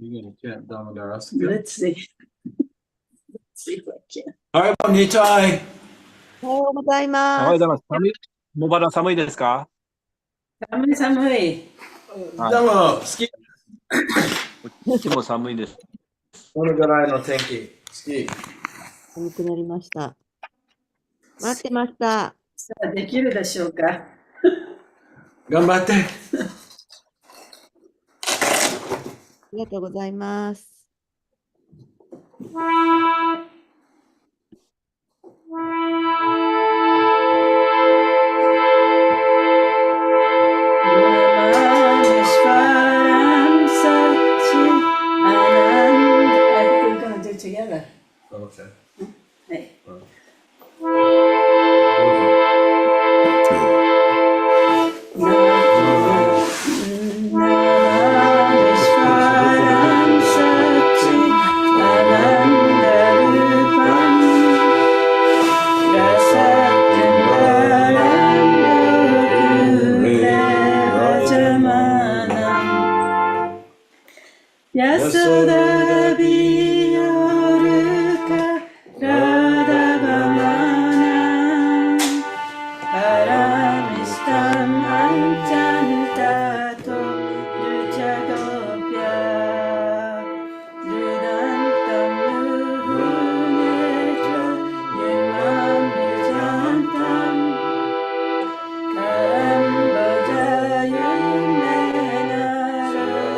You can't download us. Let's see. Let's see if I can. はい、こんにちは。おはようございおます。はようございます。茂原寒いですか？寒い寒い。どうも、好き。こっちも寒いです。このぐらいの天気、好き。寒くなりました。待ってました。さあ、できるでしょうか。頑張って。ありがとうございます。Together. Okay. はい。Yasoda Biyoruka Radha Vamana Paramistam Anjantato Duchadopya Dudantam Muhunetra Yamam Vijantam Karam Bhajayumena Rajakane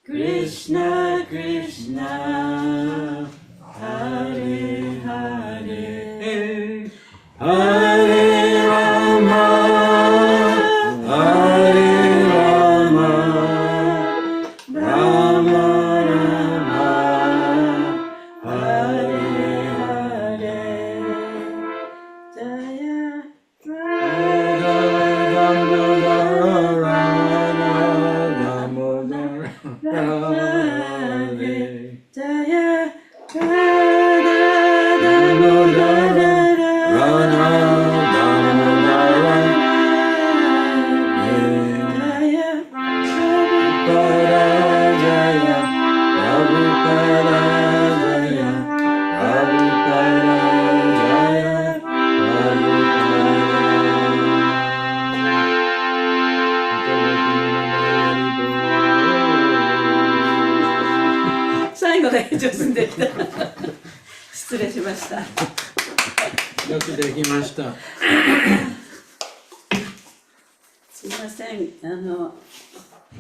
Krishna Krishna, Hare Hare, Hare Rama, Hare Rama, Rama Rama, Hare Hare Jaya Jaya最後だけ上手にできた。失礼しました。よくできました。すいません、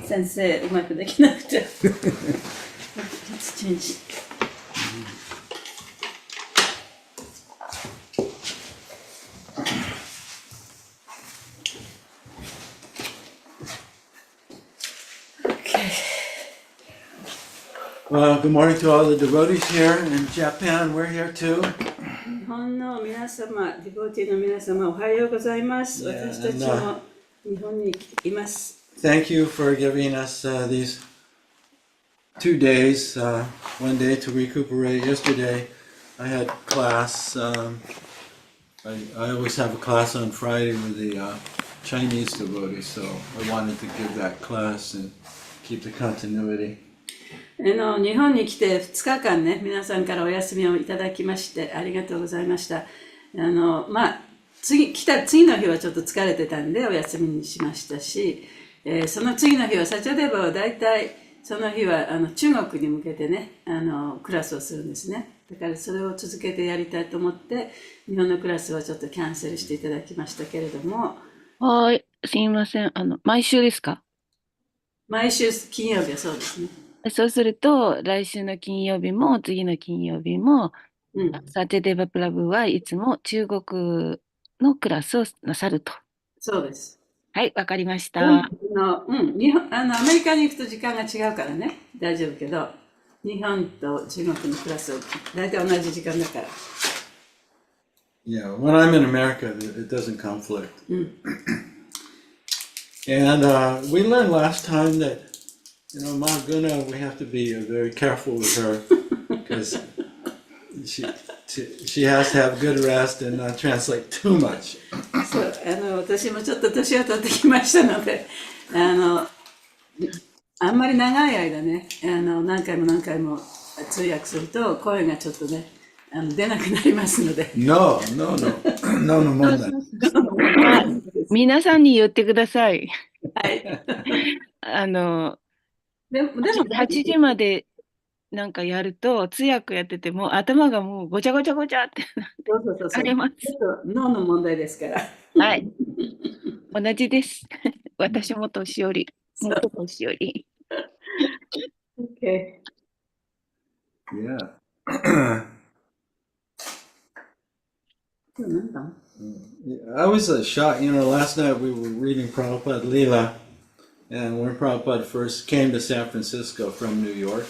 先生、うまくできなくて。Let's change. Good morning to all the devotees here in Japan. We're here too. 日本の皆様、ディボティの皆様、おはようございます。私たちも日本にいます。Thank you for giving us these 2 days, one day to recuperate. Yesterday I had class. I always have a class on Friday with the Chinese devotees, so I wanted to give that class and keep the continuity. 日本に来て2日間ね、皆さんからお休みをいただきましてありがとうございました。来た次の日はちょっと疲れてたんでお休みにしましたし、その次の日はサチャデーバは大体その日は中国に向けてね、クラスをするんですね。だからそれを続けてやりたいと思って日本のクラスはちょっとキャンセルしていただきましたけれども。はい、すみません。毎週ですか？毎週金曜日はそうですね。そうすると、来週の金曜日も、次の金曜日も、サテデバプラブはいつも中国のクラスをなさると。そうです。はい、わかりました。アメリカに行くと時間が違うからね、大丈夫けど、日本と中国のクラスを大体同じ時間だから。Yeah, when I'm in America, it doesn't conflict. And we learned last time that, Ma Guna, we have to be very careful with her because she has to have good rest and not translate too much. そう、私もちょっと年を取ってきましたので、あんまり長い間ね、何回も通訳すると声がちょっとね、出なくなりますので。No問題。皆さんに言ってください。はい。でも8時までなんかやると、通訳やってても頭がもうごちゃごちゃごちゃってあります。脳の問題ですから。はい。同じです。私も年寄り。もっと年寄り。Okay. Yeah. I was shocked. Last night we were reading Prabhupada Leela, and when Prabhupada first came to San Francisco from New York.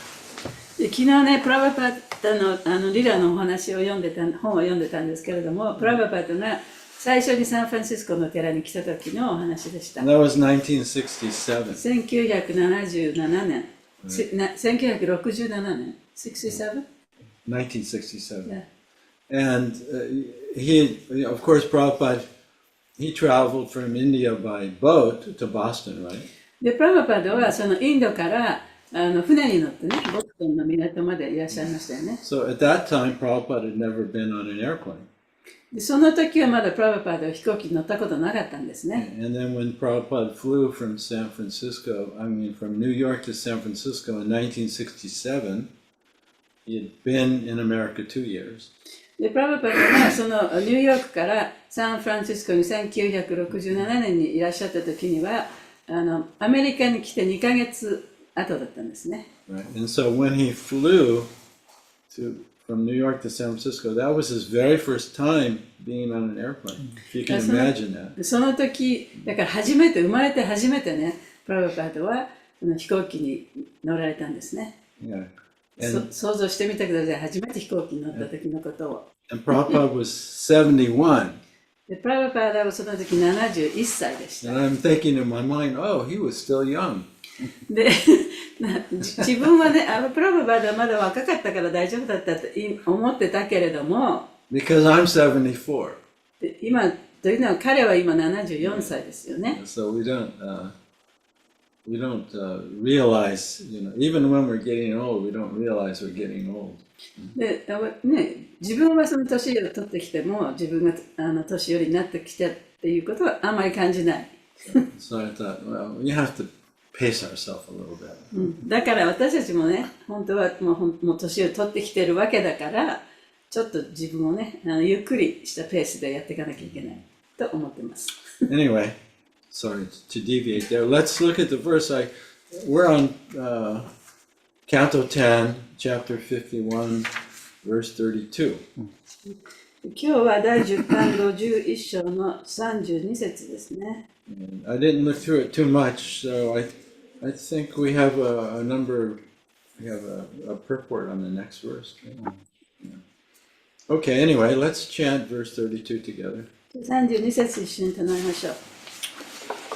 昨日ね、プラバパッタのリラのお話を本を読んでたんですけれども、プラバパッタが最初にサンフランシスコの寺に来た時のお話でした。That was 1967. 1977年。1967年。67? 1967. Yeah. And of course, Prabhupada, he traveled from India by boat to Boston, right? で、プラバパッタはそのインドから船に乗ってね、ボストンの港までいらっしゃいましたよね。So at that time, Prabhupada had never been on an airplane. でその時はまだプラバパッタは飛行機に乗ったことなかったんですね。And then when Prabhupada flew from from New York to San Francisco in 1967, he had been in America 2 years. で、プラブパダがそのニューヨークからサンフランシスコに1967年にいらっしゃった時には、アメリカに来て2ヶ月後だったんですね。Right. And so when he flew from New York to San Francisco, that was his very first time being on an airplane. If you can imagine that. その時、だから生まれて初めてね、プラブパダは飛行機に乗られたんですね。Yeah. 想像してみてください。初めて飛行機に乗った時のことを。And Prabhupada was 71. で、プラブパダはその時71歳でした。And I'm thinking in my mind, oh, he was still young. で、自分はね、プラブパダはまだ若かったから大丈夫だったと思ってたけれども、Because I'm 74. で今、というのは彼は今74歳ですよね。So we don't realize, even when we're getting old, we don't realize we're getting old. で、ね、自分はその年を取ってきても、自分が年寄りになってきたっていうことはあまり感じない。So I thought, well, we have to pace ourselves a little bit. だから私たちもね、本当はもう年を取ってきてるわけだから、ちょっと自分をね、ゆっくりしたペースでやっていかなきゃいけないと思ってます。Anyway, sorry to deviate there. Let's look at the verse. We're on Canto 10, chapter 51, verse 32. 今日は第10巻51章の32節ですね。And I didn't look through it too much, so I think we have a number, we have a purport on the next verse. Yeah. Okay, anyway, let's chant verse 32 together. 32節一緒に唱えましょう。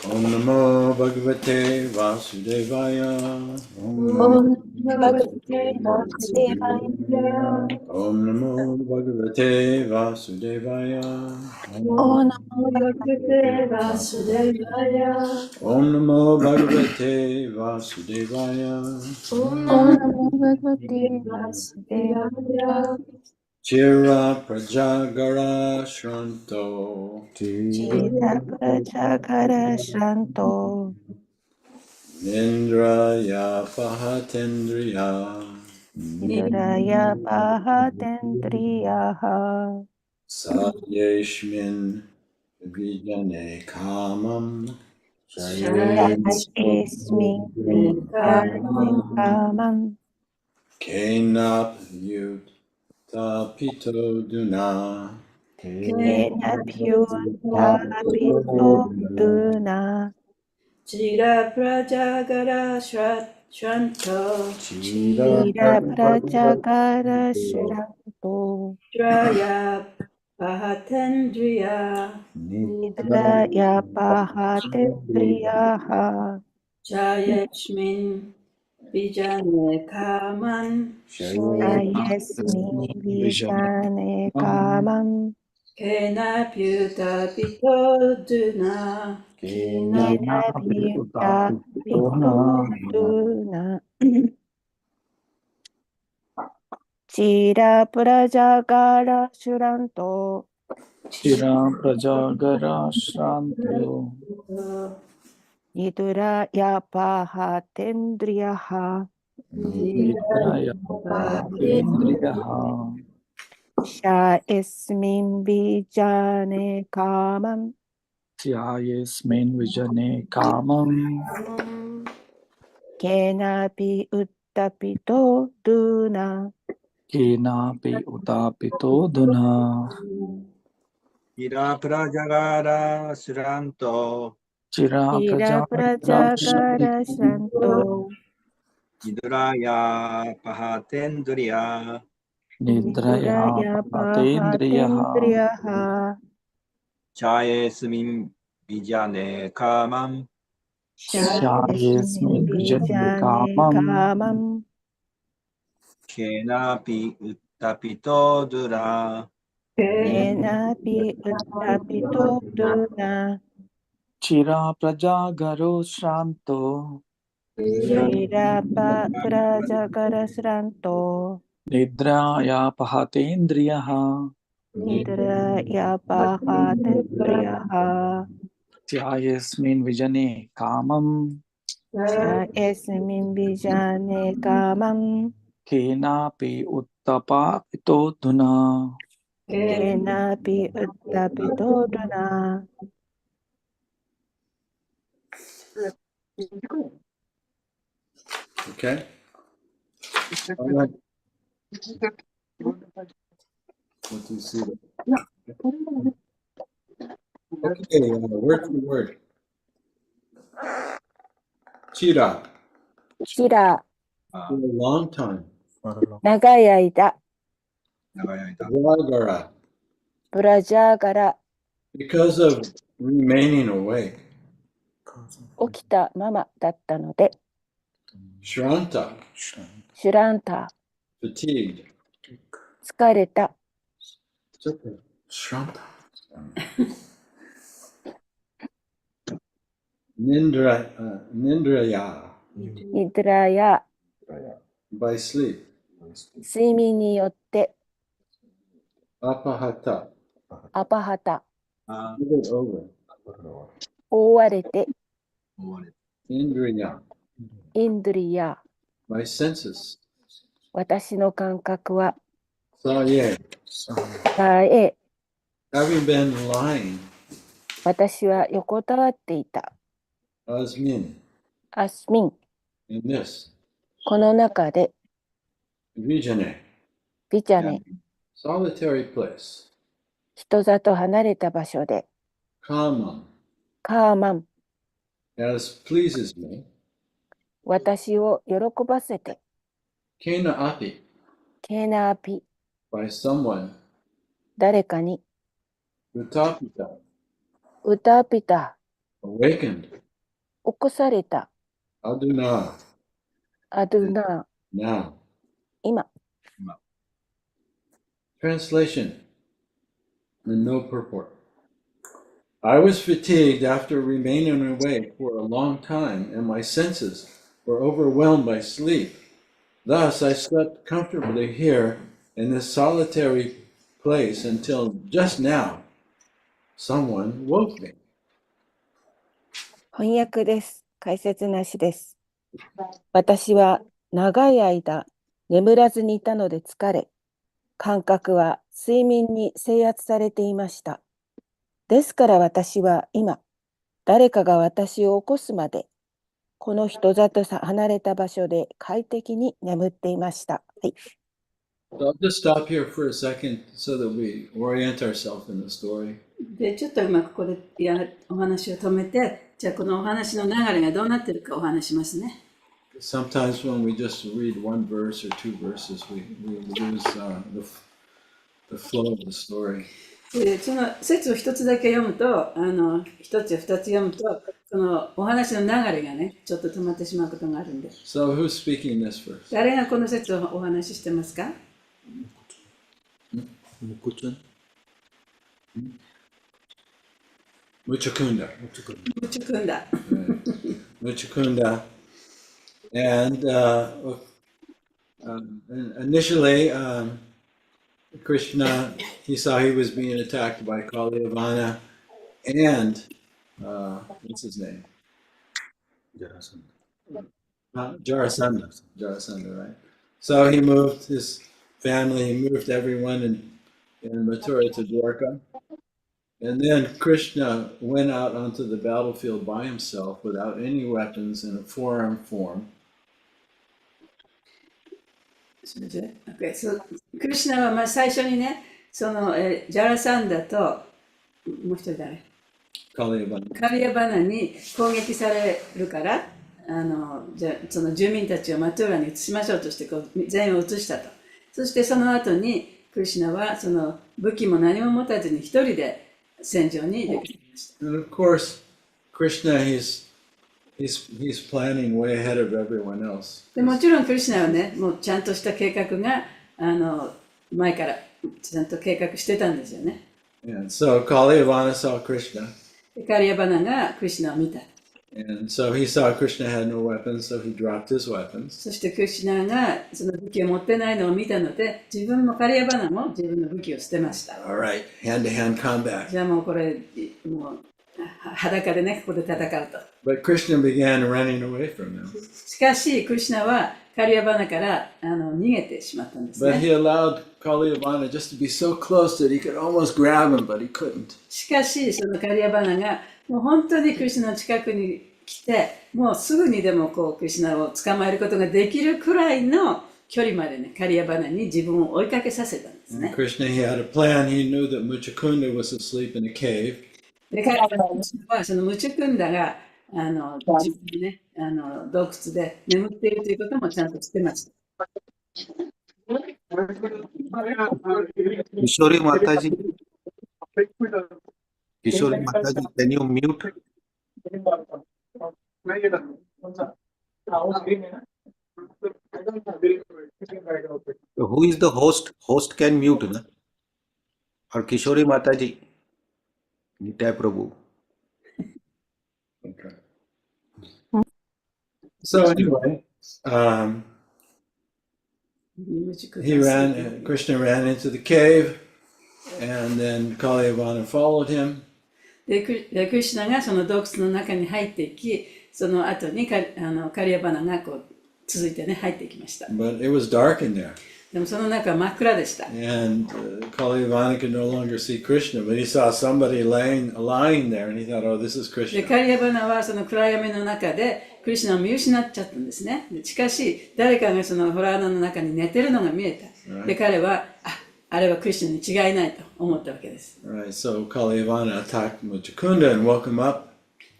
Om Namo Bhagavate Vasudevaya. Om Bhagavate Vasudevaya. Om Namo Bhagavate Vasudevaya. Om Bhagavate Vasudevaya. Om Namo Bhagavate Vasudevaya. Om Bhagavate Vasudevaya. Chira Prajagara Shranto. Chira Prajagara Shranto. Indraya Pahatendriya. Indraya Pahatendriyaha. Satyeshmin Vijane Kamam. Shayesmi Vijane Kamam. Kenap Yut Tapito Duna. Kenapyutapito Duna. Chira Prajagara Shranto. Chira Prajagara Shranto. Draya Pahatendriya. Nidraya Pahatendriyaha. Jayashmin Vijane Kaman. Shayesmi Vijane Kamam. Kenapyutapito Duna. Kenapyutapito Duna. Chira Prajagara Shranto. Chira Prajagara Shranto. Nidraya Pahatendriyaha. Nidraya Pahatendriyaha. Shayesmin Vijane Kamam. Syayesmin Vijane Kamam. Kenapi Uttapito Duna. Kenapi Utapito Duna. Chira Prajagara Shranto. Chira Prajagara Shranto. Nidraya Pahatendriya. Nidraya Pahatendriyaha. Chayesmin Vijane Kamam. Shayesmin Vijane Kamam. Kenapi Uttapito Dura. Kenapi Uttapito Duna. Chira Prajagaro Shranto. Chira Prajagara Shranto. Nidraya Pahatendriyaha. Nidraya Pahatendriyaha. Syayesmin Vijane Kamam. Shayesmin Vijane Kamam. Kenapi Uttapito Duna. ケナピウッタピトルナ。Okay? All right. What do you see there? Okay, word for word. Chira, チラ、 あ for a long time. 長い間、長い間。 Ragara, ブラジャーガラ、 because of remaining awake. 起きたままだったので、 Shranta, シュランタ、 fatigued. 疲れた、 Shranta. Nindraya, ニドラや by sleep. 睡眠によって、 Apahata, アパハタ、 あ give it over. 覆われて、 終われ Indriya, インドリや my senses. 私の感覚は、 Saye, さえ、 having been lying, 私は横たわっていた。 asmin, アスミン、 in this, この中で、 vijane, ビジャネ、 solitary place, 人里離れた場所で、 kamam, カーマン、 as pleases me, 私を喜ばせて、 kena api, ケーナーピ、 by someone, 誰かに、 utapita, ウタピタ、 awakened, 起こされた、 aduna, アドゥナー、 now. 今。 Translation, and no purport. I was fatigued after remaining awake for a long time, and my senses were overwhelmed by sleep. Thus, I slept comfortably here in this solitary place until just now someone woke me. 翻訳です。解説なしです。私は長い間眠らずにいたので疲れ、感覚は睡眠に制圧されていました。ですから私は今、誰かが私を起こすまで、この人里離れた場所で快適に眠っていました。はい。So I'll just stop here for a second so that we orient ourselves in the story. で、ちょっと今ここでお話を止めて、じゃあこのお話の流れがどうなってるかお話しますね。Sometimes when we just read one verse or two verses, we lose the flow of the story. で、その説を一つだけ読むと、一つや二つ読むと、そのお話の流れがね、ちょっと止まってしまうことがあるんで。So who's speaking this first? 誰がこの説をお話ししてますか？ Mukuchun? Muchakunda. ムチ君だ。 Muchakunda. And initially, Krishna, he saw he was being attacked by Kalyavana and, what's his name? Jarasandha. Jarasandha, right? So he moved his family, he moved everyone in Mathura to Dwarka. And then Krishna went out onto the battlefield by himself without any weapons in a four-arm form. それで、クリシュナはまあ最初にね、その、ジャラサンダと、もう一人誰？ Kalyavana. カリアバナに攻撃されるから、じゃその住民たちをマトゥーラに移しましょうとしてこう全員を移したと。そしてその後にクリシュナはその武器も何も持たずに一人で戦場に出てきました。And of course, Krishna, he's planning way ahead of everyone else. でもちろんクリシュナはね、もうちゃんとした計画が前からちゃんと計画してたんですよね。And so Kalyavana saw Krishna. でカリアバナがクリシュナを見た。And so he saw Krishna had no weapons, so he dropped his weapons. そしてクリシュナがその武器を持ってないのを見たので、自分もカリアバナも自分の武器を捨てました。All right, hand-to-hand combat. じゃあもうこれ、もう裸でね、ここで戦うと。But Krishna began running away from them. しかし、クリシュナはカリアバナから逃げてしまったんです But ね。 he allowed Kalyavana just to be so close that he could almost grab him, but he couldn't. しかし、そのカリアバナが、もう本当にクリシュナの近くに来て、もうすぐにでもこうクリシュナを捕まえることができるくらいの距離までね、カリアバナに自分を追いかけさせたんですね。Krishna, he had a plan. He knew that Muchukunda was asleep in a cave. で、彼はそのムチュクンダが、自分でね、洞窟で眠っているということもちゃんと知ってました。Kishori Mataji, Kishori Mataji, can you mute? So who is the host? Host can mute, na? Or Kishori Mataji, Nitai Prabhu. Okay. So anyway, Krishna ran into the cave, and then Kalyavana followed him. で、クリシュナがその洞窟の中に入っていき、その後にカリアバナがこう続いてね、入っていきました。But it was dark in there. でもその中は真っ暗でした。And Kalyavana could no longer see Krishna, but he saw somebody lying there, and he thought, "Oh, this is で、 Krishna." カリアバナはその暗闇の中でクリシュナを見失っちゃったんですね。しかし、誰かがそのホラー穴の中に寝てるのが見えた。で、彼は、あれはクリシュナに違いないと思ったわけです。Right. So Kalyavana attacked Muchukunda and woke him up.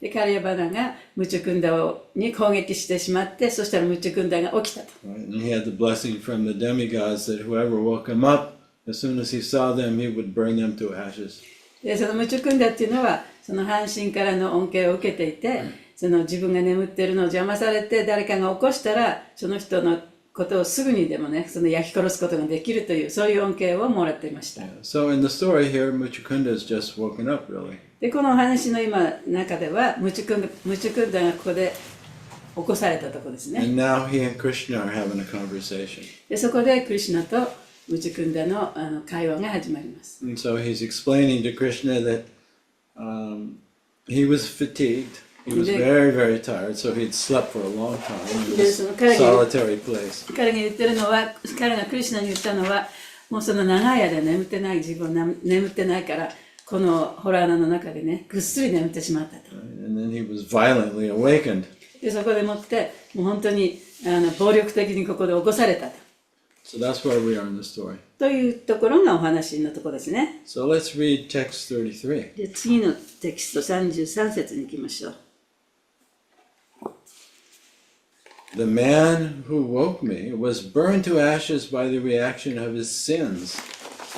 で、カリアバナがムチュクンダに攻撃してしまって、そしたらムチュクンダが起きたと。Right? And he had the blessing from the demigods that whoever woke him up, as soon as he saw them, he would burn them to ashes. で、そのムチュクンダっていうのは、その半身からの恩恵を受けていて、その自分が眠っているのを邪魔されて誰かが起こしたら、その人のことをすぐにでもね、その焼き殺すことができるという、そういう恩恵をもらっていました。So in the story here, Muchukunda has just woken up, really. で、このお話の今中では、ムチュクンダがここで起こされたところですね。And now he and Krishna are having a conversation. で、そこでクリシュナとムチュクンダの会話が始まります。And so he's explaining to Krishna that he was fatigued. He was very, very tired, so he'd slept for a long time in this solitary place. 彼が言ってるのは、彼がクリシュナに言ったのは、もうその長い間眠ってない自分は眠ってないから、このホラー穴の中でね、ぐっすり眠ってしまったと。And then he was violently awakened. で、そこでもって、もう本当に暴力的にここで起こされたと。So that's where we are in the story. というところがお話のところですね。So let's read text 33. で、次のテキスト33節に行きましょう。The man who woke me was burned to ashes by the reaction of his sins.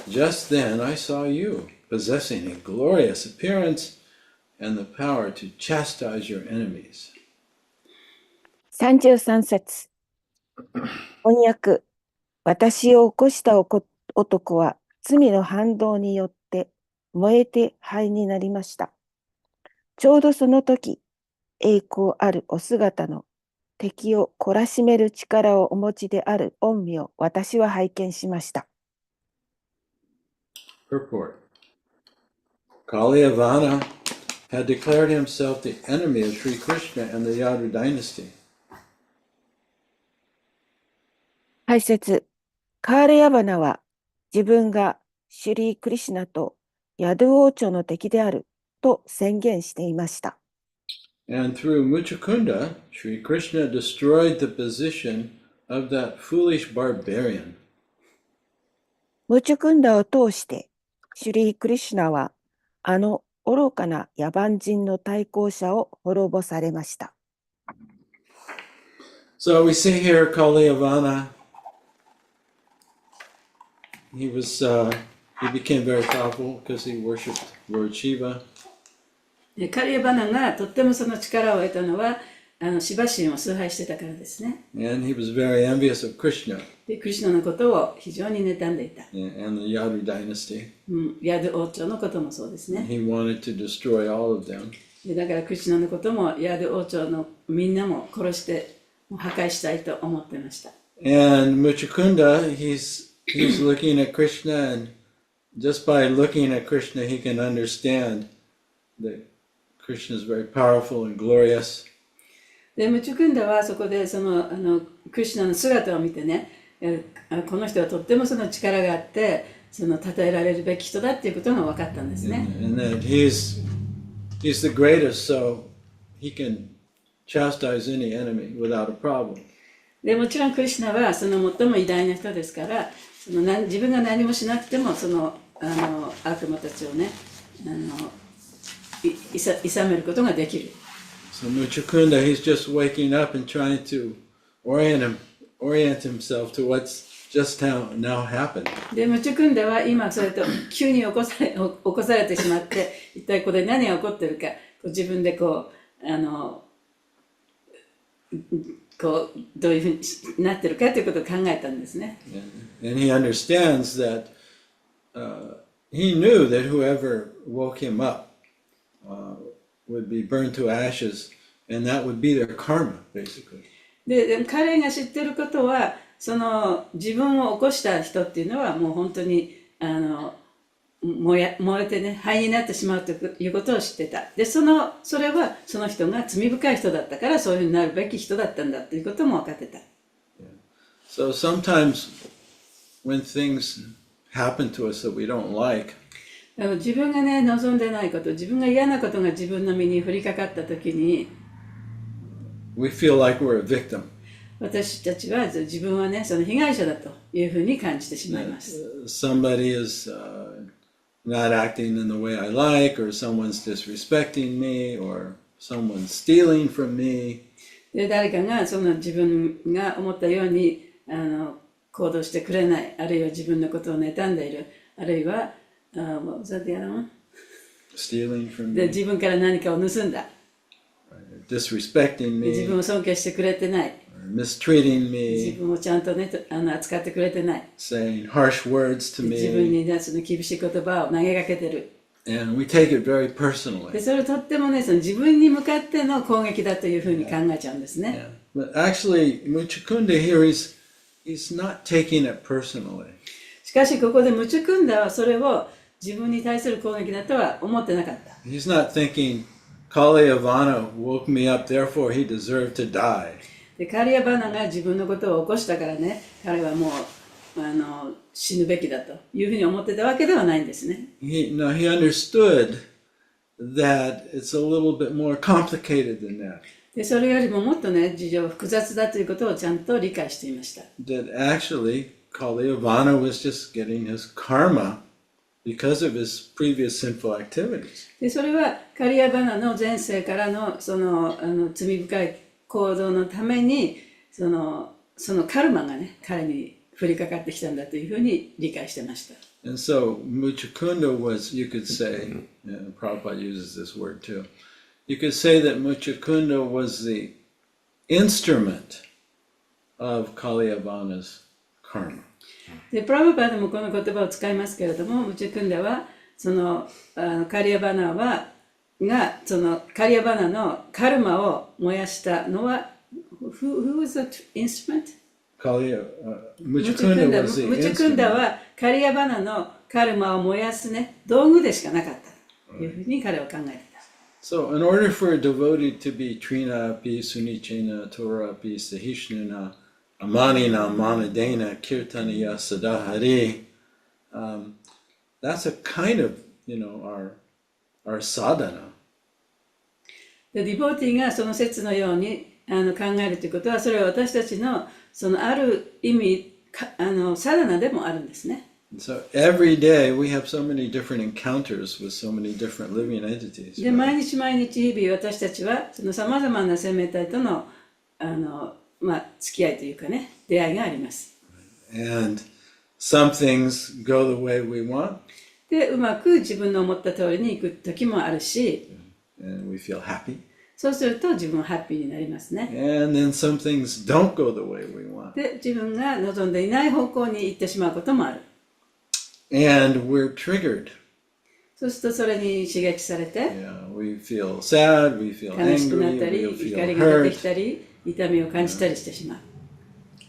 Just then I saw you, possessing a glorious appearance and the power to chastise your enemies. 33節。翻訳。私を起こした男は罪の反動によって燃えて灰になりました。ちょうどその時、栄光あるお姿の敵を懲らしめる力をお持ちである御身を私は拝見しました。Purport. Kalyavana had declared himself the enemy of Sri Krishna and the Yadu dynasty. 解説。カーレヤバナは自分がシュリー・クリシュナとヤドゥ王朝の敵であると宣言していました。And through Muchukunda, Sri Krishna destroyed the position of that foolish barbarian. ムチュクンダを通してシュリー・クリシュナはあの愚かな野蛮人の対抗者を滅ぼされました。So we see here Kalyavana. He became very powerful because he worshipped Lord Shiva. カリアバナがとってもその力を得たのは、シバ神を崇拝してたからですね。And he was very envious of Krishna. で、クリシュナのことを非常に妬んでいた。And the Yadu dynasty. ヤド王朝のこともそうですね。He wanted to destroy all of them. で、だからクリシュナのこともヤド王朝のみんなも殺して破壊したいと思ってました。And Muchukunda, he's looking at Krishna, and just by looking at Krishna, he can understand that Krishna is very powerful and glorious. で、ムチュクンダはそこでクリシュナの姿を見てね、この人はとってもその力があってその称えられるべき人だっていうことが分かったんですね。and that he's the greatest, so he can chastise any enemy without a problem. でもちろんクリシュナはその最も偉大な人ですから自分が何もしなくてもその悪魔たちをね諌めることができる。So Muchukunda, he's just waking up and trying to orient himself to what's just now happened. でムチュクンダは今それと急に起こされてしまって一体これ何が起こってるか自分でこうどういうふうになってるかということを考えたんですね。And he understands that he knew that whoever woke him up would be burned to ashes, and that would be their karma, basically. で彼が知ってることはその自分を起こした人っていうのはもう本当に燃えてね灰になってしまうということを知ってた。でそれはその人が罪深い人だったからそういうふうになるべき人だったんだということも分かってた。So sometimes when things happen to us that we don't like, 自分がね望んでないこと自分が嫌なことが自分の身に降りかかった時に we feel like we're a victim. 私たちは自分はねその被害者だというふうに感じてしまいます。Somebody is not acting in the way I like, or someone's disrespecting me, or someone's stealing from me. で誰かがその自分が思ったように行動してくれない、あるいは自分のことを妬んでいる、あるいはwhat was that the other one? Stealing from で me, 自分から何かを盗んだ、 disrespecting で自分 me, を尊敬してくれてない、 or mistreating 自 me, 分をちゃんとね扱ってくれてない、 saying harsh words to 自分 me, にねその厳しい言葉を投げかけてる。 and we take it very で personally. それとってもねその自分に向かっての攻撃だというふうに考えちゃうんですね。 But actually, Muchukunda here, he's not taking it personally. しかしここでムチュクンダはそれを自分に対する攻撃だとは思ってなかった。 He's not thinking, Kalyavana woke me up, therefore he deserved to die. でカリアバナが自分のことを起こしたからね、彼はもう死ぬべきだというふうに思ってたわけではないんですね。He understood that it's a little bit more complicated than that. でそれよりももっとね事情複雑だということをちゃんと理解していました。 That actually Kalyavana was just getting his karma because of his previous sinful activities. でそれはカリアバナの前世からのその罪深い行動のためにそのカルマがね彼に降りかかってきたんだというふうに理解してました。 And so Muchukunda was, you could say, Prabhupada uses this word too, you could say that Muchukunda was the instrument of Kalyavana's karma. でプラブパーでもこの言葉を使いますけれども、ムチュクンダはそのカリアバナそのカリアバナのカルマを燃やしたのは who was the instrument? ムチュクンダ was the ムチュクンダ instrument. はカリアバナのカルマを燃やすね道具でしかなかったというふうに彼は考えていた。 So in order for a devotee to be Trina api, Sunichena, Torah api, Sahishnana, Amanina, Manadena, Kirtaniya, Sadahari, that's a kind of, our sadhana. でディボーティーがその説のように考えるということはそれは私たちのそのある意味サダナでもあるんですね。 So every day we have so many different encounters with so many different living entities. で right? 毎日日々私たちはそのさまざまな生命体との付き合いというかね出会いがあります。 And some things go the way we want, でうまく自分の思った通りにいく時もあるし、 and we feel happy. そうすると自分はハッピーになりますね。 And then some things don't go the way we want. で自分が望んでいない方向に行ってしまうこともある。 And we're triggered. そうするとそれに刺激されて We feel sad, we feel 悲しくなった angry, り we 怒 feel りが出てき hurt. たり痛みを感じたりしてしまう。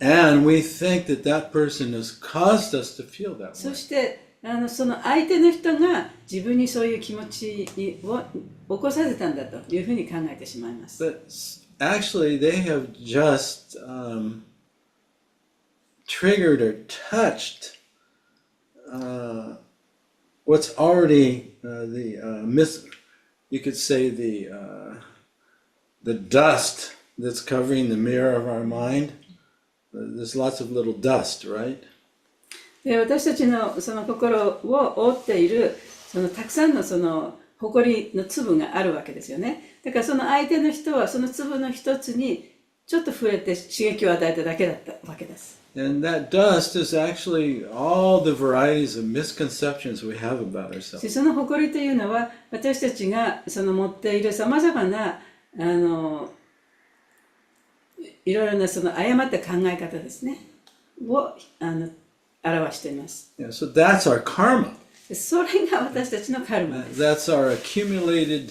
And we think that that person has caused us to feel that そ way. してその相手の人が自分にそういう気持ちを起こさせたんだというふうに考えてしまいます。 But actually, they have just triggered or touched what's already you could say the dust that's covering the mirror of our mind. There's lots of little dust, right? で、私たちのその心を覆っているそのたくさんのその埃の粒があるわけですよね。だからその相手の人はその粒の一つにちょっと触れて刺激を与えただけだったわけです。And that dust is actually all the varieties of misconceptions we have about ourselves. その埃というのは私たちがその持っているさまざまないろいろなその誤った考え方ですねを表しています。Yeah, so that's our karma. それが私たちのカルマです。That's our accumulated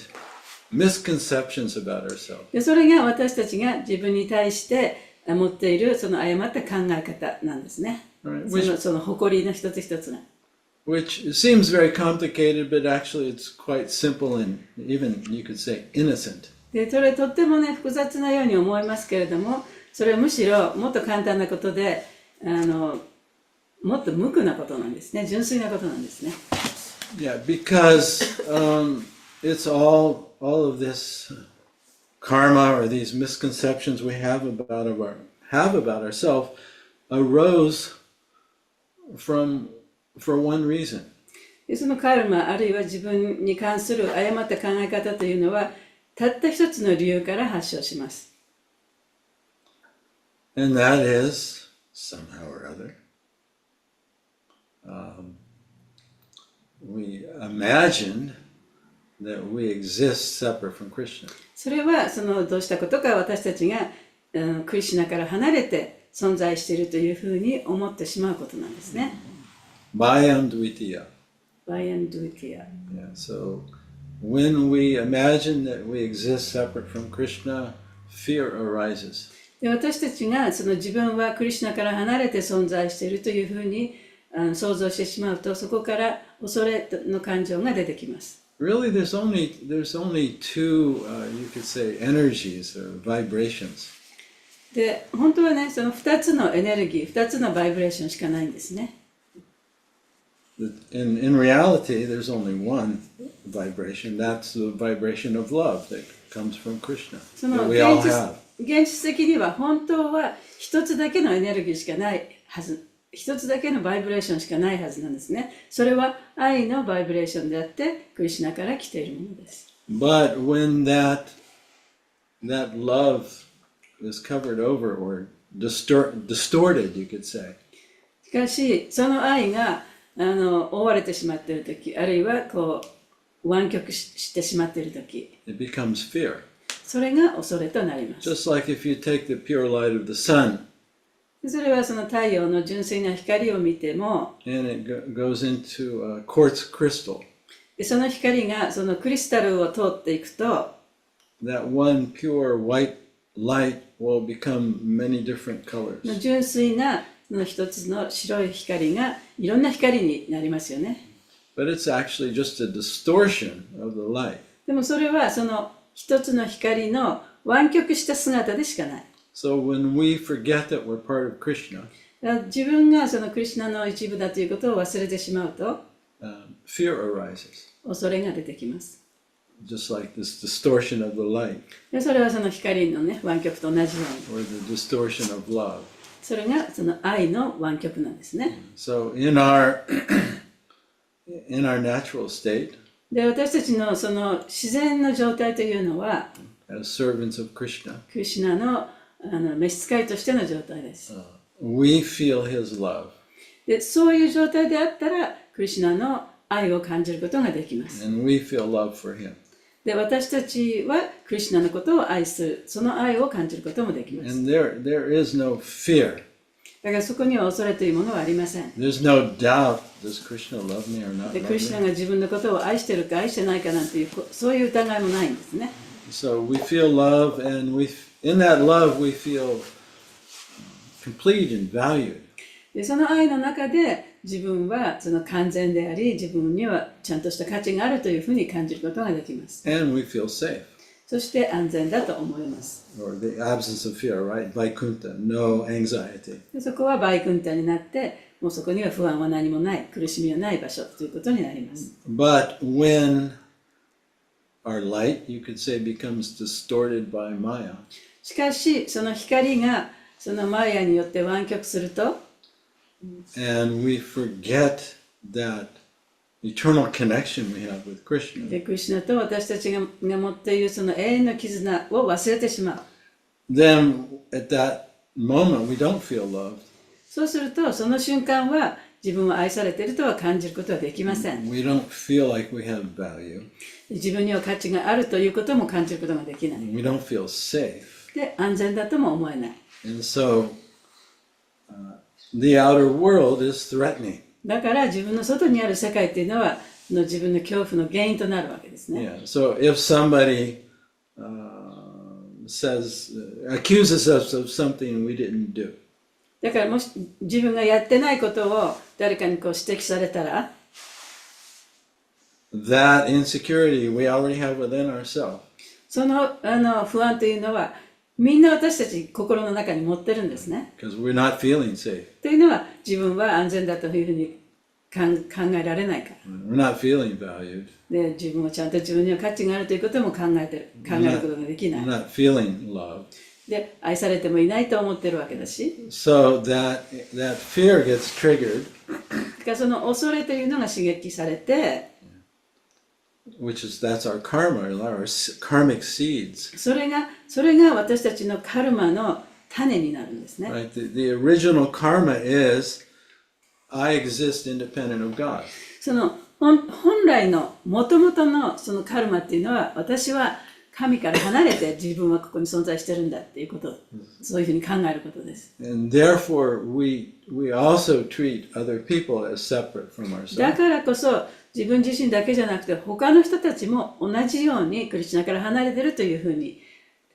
misconceptions about ourselves. で、それが私たちが自分に対して持っているその誤った考え方なんですね。その誇りの一つ一つが。Which seems very complicated, but actually it's quite simple and even you could say innocent. で、それとってもね、複雑なように思いますけれども、それはむしろもっと簡単なことで、もっと無垢なことなんですね。純粋なことなんですね。Yeah, because it's all of this karma or these misconceptions we have about ourselves arose for one reason. で、そのカルマあるいは自分に関する誤った考え方というのはたった一つの理由から発症します。And that is somehow or other. We imagine that we exist separate from Krishna. それはどうしたことか私たちがクリシュナから離れて存在しているというふうに思ってしまうことなんですね。Bhayam Dvitiya. Bhayam Dvitiya. Yeah, so when we imagine that we exist separate from Krishna, fear arises. で、私たちが自分はクリシュナから離れて存在しているというふうに想像してしまうと、そこから恐れの感情が出てきます。Really, there's only two, you could say, energies or vibrations. で、本当はね、その2つのエネルギー、2つのバイブレーションしかないんですね。In reality, there's only one vibration. That's the vibration of love that comes from Krishna. That we all have. 現実的には本当は一つだけのエネルギーしかないはず、一つだけのバイブレーションしかないはずなんですね。それは愛のバイブレーションであって、クリシュナから来ているものです。But when that love is covered over or distorted, you could say. しかし、その愛が覆われてしまっているとき、あるいは湾曲してしまっているとき、It becomes fear. それが恐れとなります。Just like if you take the pure light of the sun それはその太陽の純粋な光を見ても、and it goes into a quartz crystal. その光がそのクリスタルを通っていくと、That one pure white light will become many different colors. 純粋な一つの白い光がいろんな光になりますよね。But it's actually just a distortion of the light. でもそれはその一つの光の湾曲した姿でしかない。So when we forget that we're part of Krishna, 自分がそのクリシュナの一部だということを忘れてしまうと、fear arises. 恐れが出てきます。Just like this distortion of the light. で、それはその光のね、湾曲と同じように。Or the distortion of love. それがその愛の湾曲なんですね。So in our natural state, で、私たちのその自然の状態というのは、as servants of Krishna, クリシュナの召使いとしての状態です。we feel his love. で、そういう状態であったら、クリシュナの愛を感じることができます。And we feel love for him. で、私たちはクリシュナのことを愛する、その愛を感じることもできます。And there is no fear. だからそこには恐れというものはありません。There's no doubt, does Krishna love me or not で、 love クリシュナ me? が自分のことを愛してるか愛してないかなんていう、そういう疑いもないんですね。So we feel love, and in that love we feel complete and valued. で、その愛の中で自分はその完全であり、自分にはちゃんとした価値があるというふうに感じることができます。And we feel safe. そして安全だと思います。or the absence of fear, right? Vaikunta, no anxiety. でそこはバイクンタになって、もうそこには不安は何もない、苦しみはない場所ということになります。But when our light, you could say, becomes distorted by Maya, しかし、その光がそのマヤによって湾曲すると、and we forget that eternal connection we have with Krishna, でクリシュナと私たちが持っているその永遠の絆を忘れてしまう。then at that moment we don't feel loved. そうすると、その瞬間は自分は愛されているとは感じることはできません。We don't feel like we have value. 自分には価値があるということも感じることができない。 We don't feel safe. で、安全だとも思えない。And so the outer world is threatening. だから自分の外にある世界っていうのは自分の恐怖の原因となるわけですね。Yeah. So if somebody accuses us of something we didn't do, だからもし自分がやってないことを誰かにこう指摘されたら、that insecurity we already have within ourselves. その不安というのはみんな私たち心の中に持ってるんですね。Because we're not feeling safe. というのは自分は安全だというふうに考えられないから。We're not feeling valued. で、自分はちゃんと自分には価値があるということも考えることができな We're い。 not feeling loved. で、愛されてもいないと思ってるわけだし、 So that fear gets triggered, だからその恐れというのが刺激されて、that's our karma, our karmic seeds. それが私たちのカルマの種になるんですね。 Right? The original karma is I exist independent of God. その本来の元々のそのカルマっていうのは、私は神から離れて自分はここに存在してるんだっていうこと、そういうふうに考えることです。 And therefore we also treat other people as separate from だ ourselves. からこそ自分自身だけじゃなくて他の人たちも同じようにクリシュナから離れてるというふうに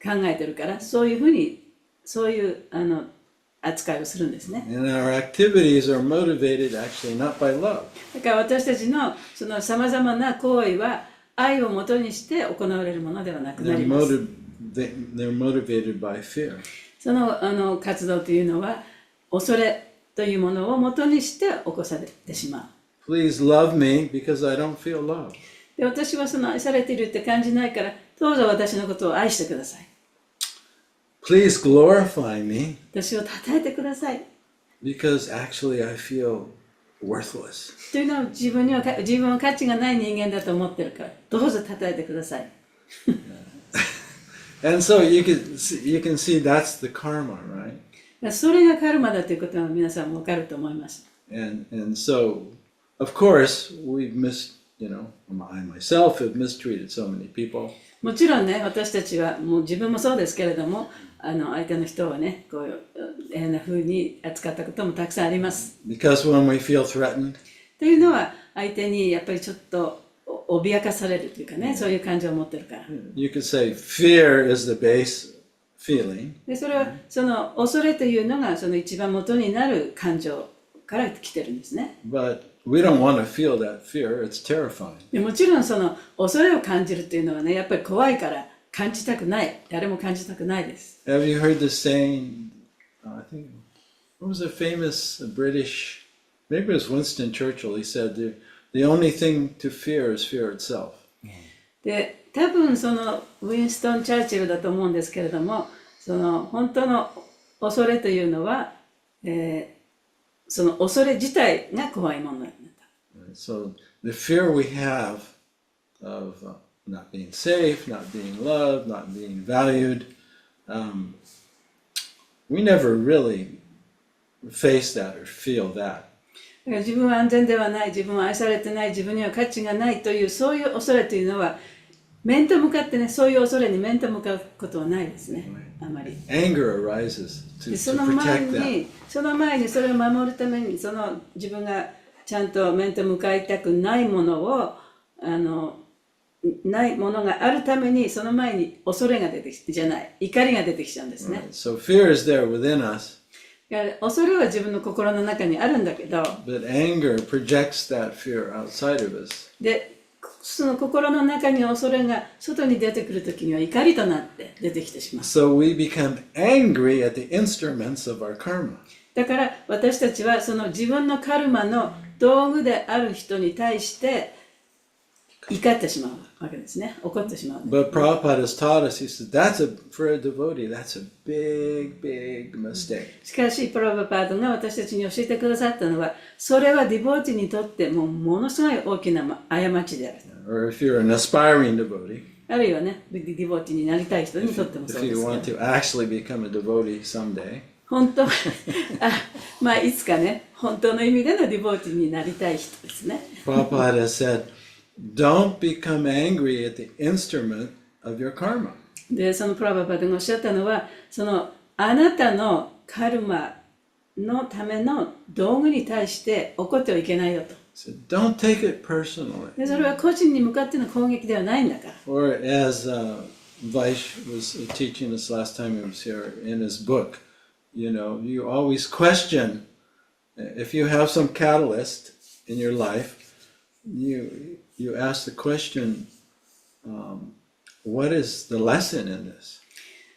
考えてるから、そういう扱いをするんですね。 And our activities are motivated actually not by love. だから私たちのその様々な行為は愛をもとにして行われるものではなくなります。They're motivated by fear. その活動というのは恐れというものをもとにして起こされてしまう。Please love me because I don't feel loved. で、私はその愛されているって感じないから、どうぞ私のことを愛してください。Please glorify me 私を称えてください。because actually I feel worthless. というのは自分は価値がない人間だと思ってるから、どうぞ称えてください。And so you can see that's the karma, right? それがカルマだということは皆さんも分かると思います。And so, of course, we've I myself have mistreated so many people. もちろんね、私たちはもう自分もそうですけれども、相手の人をね、こう変な風に扱ったこともたくさんあります。Because when we feel threatened, というのは相手にやっぱりちょっと脅かされるというかね、そういう感情を持ってるから。you could say fear is the base feeling. で、それはその恐れというのがその一番元になる感情から来てるんですね。But we don't want to feel that fear. It's terrifying. でもちろんその恐れを感じるというのはね、やっぱり怖いから感じたくない。誰も感じたくないです。Have you heard this saying? I think what was a famous British, maybe it was Winston Churchill. He said the only thing to fear is fear itself. で、多分そのウィンストン・チャーチルだと思うんですけれども、その本当の恐れというのは、その恐れ自体が怖いものになった。So the fear we have of not being safe, not being loved, not being valued, we never really face that or feel that. だから自分は安全ではない、自分は愛されてない、自分には価値がないというそういう恐れというのは面と向かってね、そういう恐れに面と向かうことはないですね、あまり。Anger arises to その前 protect that. にそれを守るために自分がちゃんと面と向かいたくないものをないものがあるためにその前に恐れが出てきてじゃない怒りが出てきちゃうんですね。So fear is there within us, 恐れは自分の心の中にあるんだけど、but anger projects that fear outside of us. でその心の中に恐れが外に出てくるときには怒りとなって出てきてしまう。So we become angry at the instruments of our karma. だから私たちはその自分のカルマの道具である人に対して怒ってしまうわけですね。怒ってしまう。But Prabhupada has taught us, he said, for a devotee, that's a big, big mistake. しかし、プラバパードが私たちに教えてくださったのは、それはディボーティにとってものすごい大きな過ちである。Or if you're an aspiring devotee, あるいはね、ディボーティになりたい人にとってもそう if で you す want けど。 to actually become a devotee someday, 本当まあいつかね、本当の意味でのディボーティになりたい人ですね。Prabhupada has said, don't become angry at the instrument of your karma. で、そのプラバパードがおっしゃったのは、そのあなたのカルマのための道具に対して怒ってはいけないよと。So don't take it personally. で、それは個人に向かっての攻撃ではないんだから。Or as Vaish was teaching us last time he was here in his book, you always question, if you have some catalyst in your life, you ask the question, what is the lesson in this?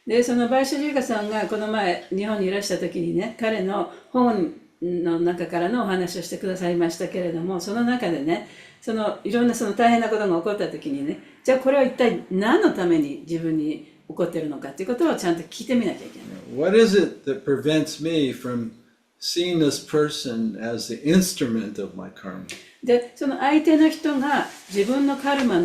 で、そのバイシュジーカさんがこの前日本にいらした時にね、彼の本の中からのお話をしてくださいましたけれども、その中でね、いろんな大変なことが起こった時にね、じゃあこれは一体何のために自分に起こっているのかっていうことをちゃんと聞いてみなきゃいけない。What is it that prevents me from seeing this person as the instrument of my karma? で、その相手の人が自分のカルマ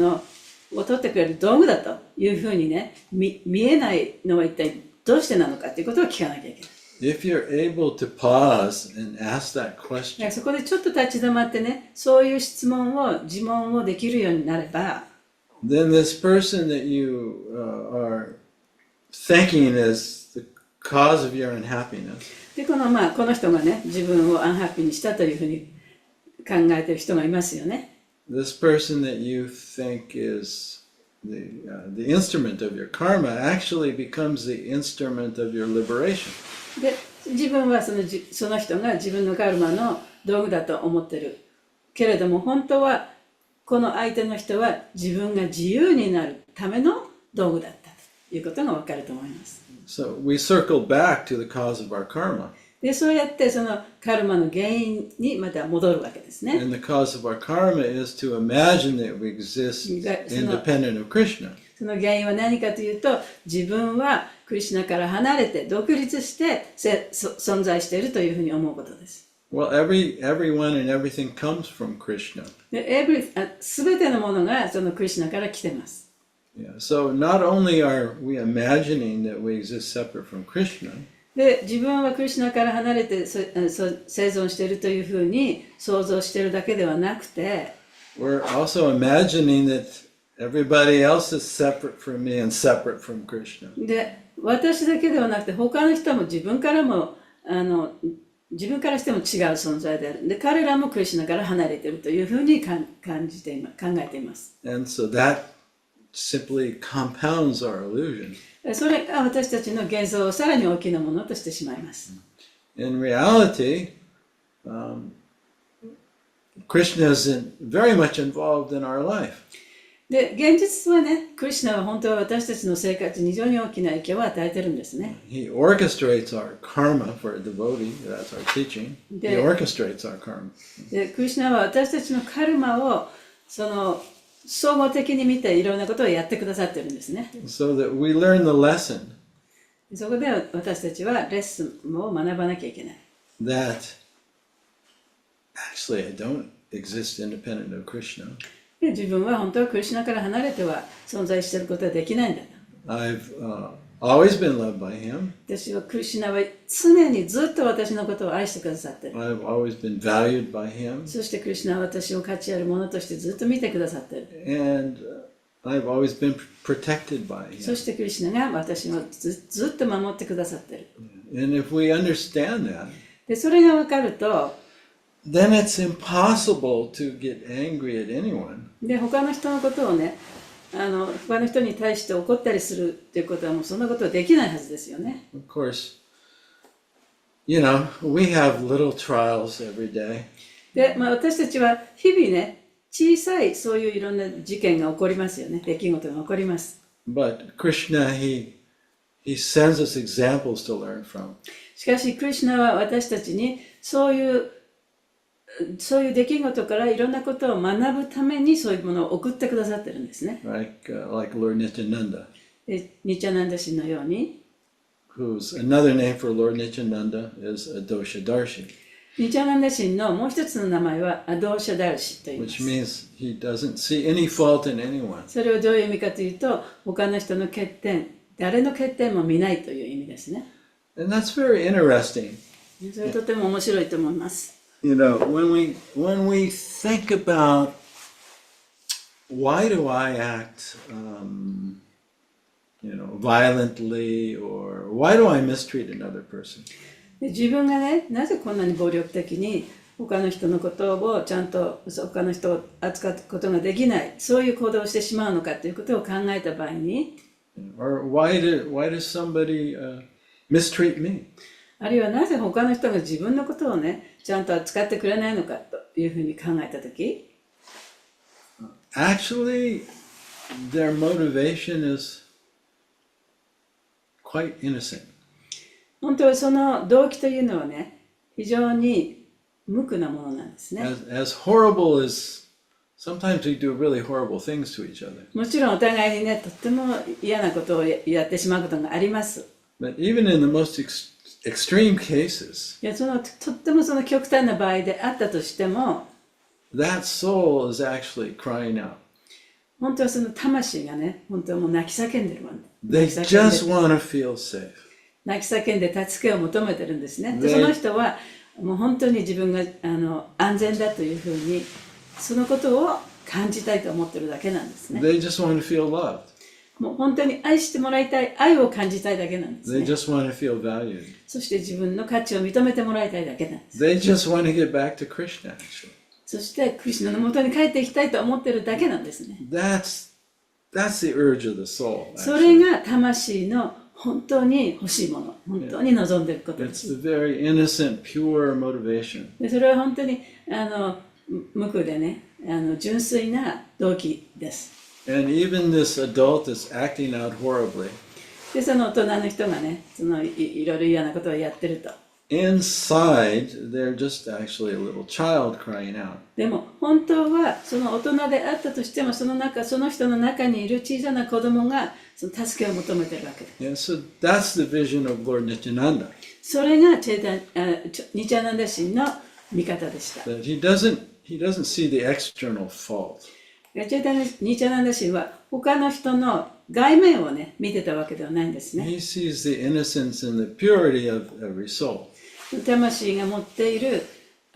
を取ってくれる道具だというふうにね、見えないのは一体どうしてなのかっていうことを聞かなきゃいけない。If you're able to pause and ask that question, そこでちょっと立ち止まってね、そういう自問をできるようになれば、then this person that you are thinking is the cause of your unhappiness, で、この人がね、自分をアンハッピーにしたというふうに考えている人がいますよね。this person that you think is the instrument of your karma actually becomes the instrument of your liberation. で、自分はその人が自分のカルマの道具だと思ってる。けれども、本当はこの相手の人は自分が自由になるための道具だったということがわかると思います。So we circle back to the cause of our karma. で、そうやってそのカルマの原因にまた戻るわけですね。And the cause of our karma is to imagine that we exist independent of Krishna. その原因は何かというと、自分はクリシュナから離れて独立して存在しているというふうに思うことです。Well, everyone and everything comes from Krishna. すべてのものがそのクリシュナから来てます。Yeah. So not only are we imagining that we exist separate from Krishna, で、自分はクリシュナから離れて生存しているというふうに想像しているだけではなくて、we're also imagining that everybody else is separate from me and separate from Krishna. で、私だけではなくて他の人も自分からしても違う存在である。で、彼らもクリシュナから離れているというふうに考えています。And so that simply compounds our illusion. それが私たちの幻想をさらに大きなものとしてしまいます。In reality, Krishna is very much involved in our life. で、現実はね、クリシュナは本当は私たちの生活に非常に大きな影響を与えてるんですね。He orchestrates our karma for a devotee. That's our teaching. He orchestrates our karma. で、クリシュナは私たちのカルマを総合的に見ていろんなことをやってくださってるんですね。So that we learn the lesson そこで私たちはレッスンを学ばなきゃいけない。that actually I don't exist independent of Krishna. で、自分は本当はクリシュナから離れては存在していることはできないんだと。I've always been loved by him. 私はクリシュナは常にずっと私のことを愛してくださっている。I've always been valued by him. そしてクリシュナは私を価値あるものとしてずっと見てくださっている。And I've always been protected by そ him. してクリシュナが私をずっと守ってくださっている。And if we understand that, で、それが分かると、then it's impossible to get angry at anyone. で、他の人のことをね、他の人に対して怒ったりするっていうことはもうそんなことはできないはずですよね。Of course, we have little trials every day. で、私たちは日々ね、小さいそういういろんな事件が起こりますよね。出来事が起こります。But Krishna, he sends us examples to learn from. しかし、クリシュナは私たちにそういう出来事からいろんなことを学ぶためにそういうものを送ってくださってるんですね。Like Lord Nityananda, でニチャナンダ神のように、who's another name for Lord Nityananda is Adoshadarshi, ニチャナンダ神のもう一つの名前はアドーシャダルシと言いま which す。 means he doesn't see any fault in anyone. それをどういう意味かというと、他の人の欠点、誰の欠点も見ないという意味ですね。And that's very interesting. それとても面白いと思います。You know, when we think about why do I act, violently, or why do I mistreat another person? で自分がね、なぜこんなに暴力的に他の人のことをちゃんと他の人を扱うことができない、そういう行動をしてしまうのかということを考えた場合に、Or why does somebody mistreat me? あるいはなぜ他の人が自分のことをね、ちゃんと扱ってくれないのかというふうに考えたとき、Actually, their motivation is quite innocent. 本当はその動機というのはね、非常に無垢なものなんですね。As horrible as sometimes we do really horrible things to each other. もちろんお互いにね、とっても嫌なことをやってしまうことがあります。But even in the most extreme cases, いや、とってもその極端な場合であったとしても、that soul is actually crying out. 本当はその魂がね、本当はもう泣き叫んでるわけ。 They just want to feel safe. 泣き叫んで助けを求めてるんですね。で、その人はもう本当に自分が安全だというふうに、そのことを感じたいと思ってるだけなんですね。 They just want to feel loved. もう本当に愛してもらいたい、愛を感じたいだけなんです They ね。 just want to feel valued. そして自分の価値を認めてもらいたいだけなんです。 They just want to get back to Krishna, actually. そしてクリシュナの元に帰っていきたいと思ってるだけなんですね。That's the urge of the soul. それ Actually. が魂の本当に欲しいもの、本当に望んでいることで It's す。 the very innocent, pure motivation. でそれは本当に無垢でね、純粋な動機です。And even this adult is acting out horribly. で、その大人の人がね、いろいろ嫌なことをやってると。Inside, they're just actually a little child crying out. でも本当はその大人であったとしてもその人の中にいる小さな子供がその助けを求めてるわけです。 Yeah, so that's the vision of Lord Nityananda. それがニチャナンダ神の見方でした。 That he doesn't see the external fault. ニチャナンダ神は他の人の外面をね見てたわけではないんですね。 He sees the innocence and the purity of every soul. 魂が持っている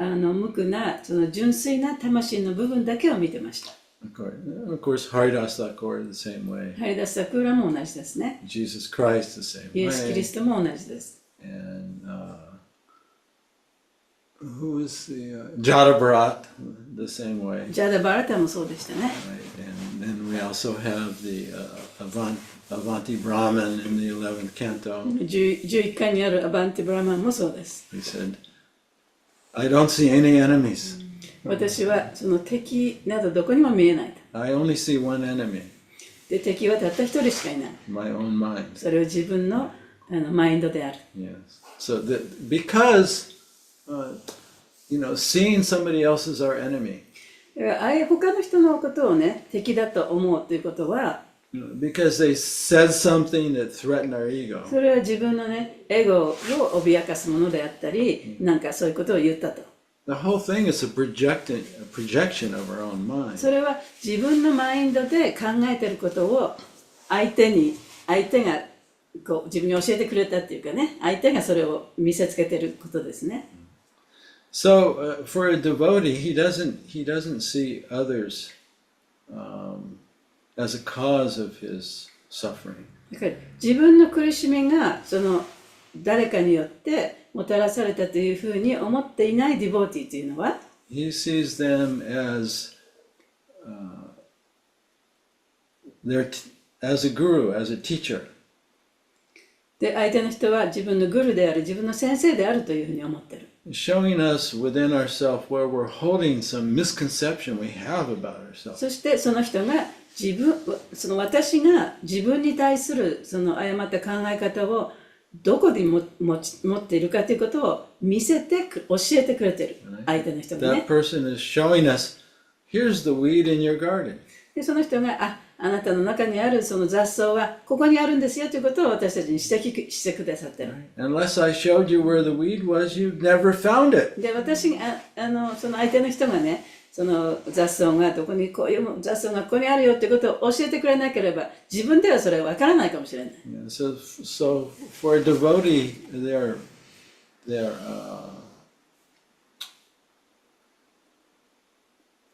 無垢なその純粋な魂の部分だけを見てました。 Of course, Haridasa Thakur the same way. ハリダス・サクーラも同じですね。 Jesus Christ the same イエス・キリ way. ストも同じです。 And who is the Jadabharat the same way. ジャダ・バラタもそうでしたね。 Right? And then we also have the Avanti Brahman in the 11th canto. 11回にあるアバンティ・ブラマンもそうです。 He said, I don't see any enemies. 私はその敵などどこにも見えないと。 I only see one enemy, で、敵はたった一人しかいない。 my own mind. それは自分のマインドである。 Yes. So because, seeing somebody else as our enemy, だから他の人のことをね、敵だと思うということは、 because they said something that threatened our ego, それは自分のね、エゴを脅かすものであったり、なんかそういうことを言ったと。 the whole thing is a projection of our own mind. それは自分のマインドで考えていることを相手がこう自分に教えてくれたっていうかね、相手がそれを見せつけていることですね。 So for a devotee, he doesn't see others as a cause of his suffering. だから自分の苦しみがその誰かによってもたらされたというふうに思っていないディボーティーというのは、 He sees them as as a guru, as a teacher. で相手の人は自分のグルである、自分の先生であるというふうに思ってる。showing us within ourselves where we're holding some misconception we have about ourselves. そしてその人がその私が自分に対するその誤った考え方をどこで持っているかということを見せて教えてくれてる相手の人が That ね。 person is showing us, here's the weed in your garden. でその人があなたの中にあるその雑草はここにあるんですよということを私たちに指摘してくださってる。 Unless I showed you where the weed was, you'd never found it. で私がその相手の人がねその雑草がどこにこういう雑草がここにあるよってことを教えてくれなければ自分ではそれわからないかもしれない。 Yeah, so for a devotee,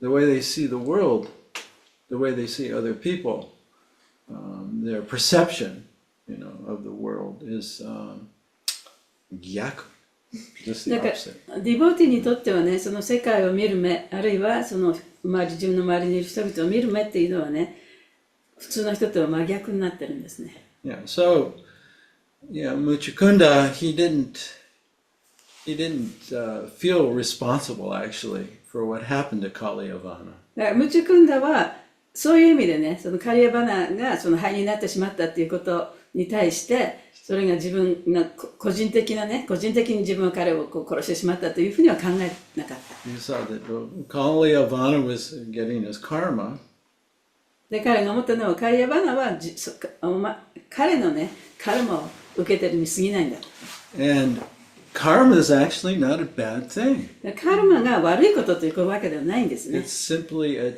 the way they see the world, the way they see other people, their perception, of the world is gyak, just the だから opposite. ディボーティーにとってはねその世界を見る目あるいはその自分の周りにいる人々を見る目っていうのはね普通の人とは真逆になってるんですね。 Yeah, so Muchukunda, he didn't feel responsible actually for what happened to Kaliyavana. だからムチュクンダはそういう意味でねそのカリアバナがその灰になってしまったっていうことに対してそれが自分が個人的に自分は彼を殺してしまったというふうには考えなかった。 He saw that Kaliyavana was getting his karma. で彼が思ったのはカリアバナは彼のねカルマを受けてるに過ぎないんだ。 And karma is actually not a bad thing. カルマが悪いことというわけではないんですね。 It's simply a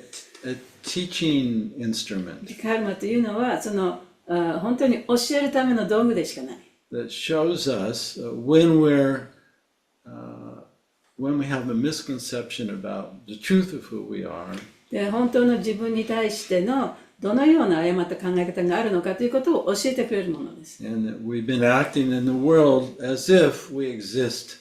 teaching instrument カルマというのはその本当に教えるための道具でしかない。 that shows us when we have a misconception about the truth of who we are. で本当の自分に対してのどのような誤った考え方があるのかということを教えてくれるものです。 And that we've been acting in the world as if we exist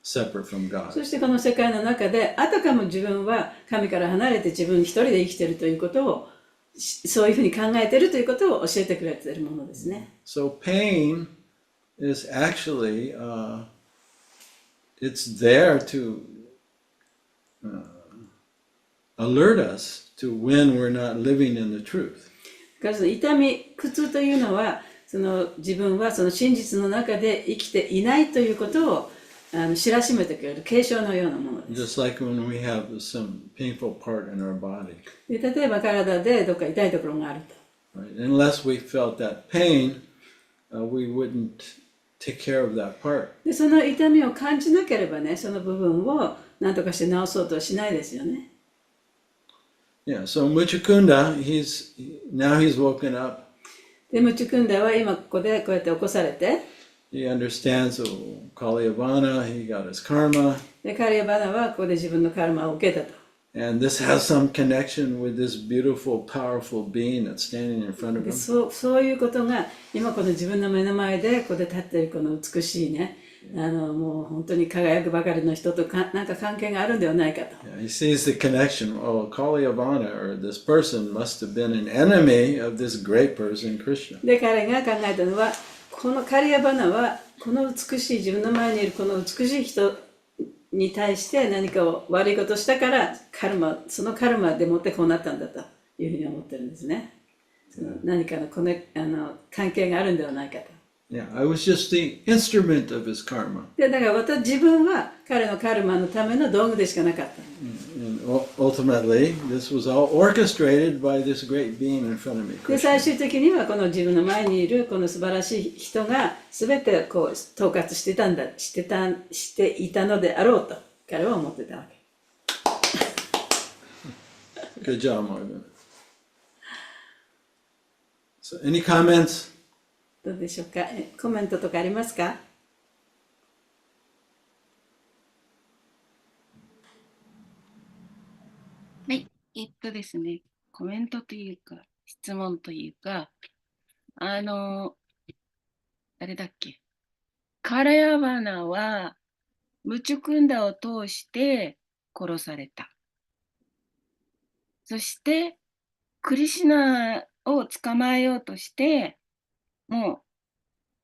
separate from God. そしてこの世界の中であたかも自分は神から離れて自分一人で生きているということをそういうふうに考えているということを教えてくれているものですね。 So pain is actually, it's there to alert us to when we're not living in the truth. だから痛み、苦痛というのはその自分はその真実の中で生きていないということを知らしめてくれる警鐘のようなものです。 Just like when we have some painful part in our body. で例えば体でどっか痛いところがあると。 Right? Unless we felt that pain, we wouldn't take care of that part. でその痛みを感じなければね、その部分を何とかして治そうとはしないですよね。Yeah, so Muchukunda, now he's woken up. でムチュクンダは今ここでこうやって起こされて、 He understands, Kaliyavana, he got his karma. でカリアバナはここで自分のカルマを受けたと。 And this has some connection with this beautiful, powerful being that's standing in front of で him. そういうことが今この自分の目の前でここで立っているこの美しいね、もう本当に輝くばかりの人となんか関係があるんではないかと。 Yeah, he sees the connection. Oh, Kaliyavana, or this person, must have been an enemy of this great person, Krishna. で彼が考えたのはこのカリアバナはこの美しい自分の前にいるこの美しい人に対して何かを悪いことをしたからそのカルマでもってこうなったんだというふうに思ってるんですね。その何かの関係があるんではないかと。 Yeah, I was just the instrument of his karma. でだから自分は彼のカルマのための道具でしかなかった。 And ultimately, this was all orchestrated by this great being in front of me, で Krishna. 最終的にはこの自分の前にいるこの素晴らしい人が全てこう統括していたのであろうと彼は思ってたわけ。 Good job, Morgan. So, any comments? どうでしょうか。コメントとかありますか。はい。ですね、コメントというか、質問というか、誰だっけ。カラヤバナは、ムチュクンダを通して殺された。そして、クリシュナを捕まえようとして、もう、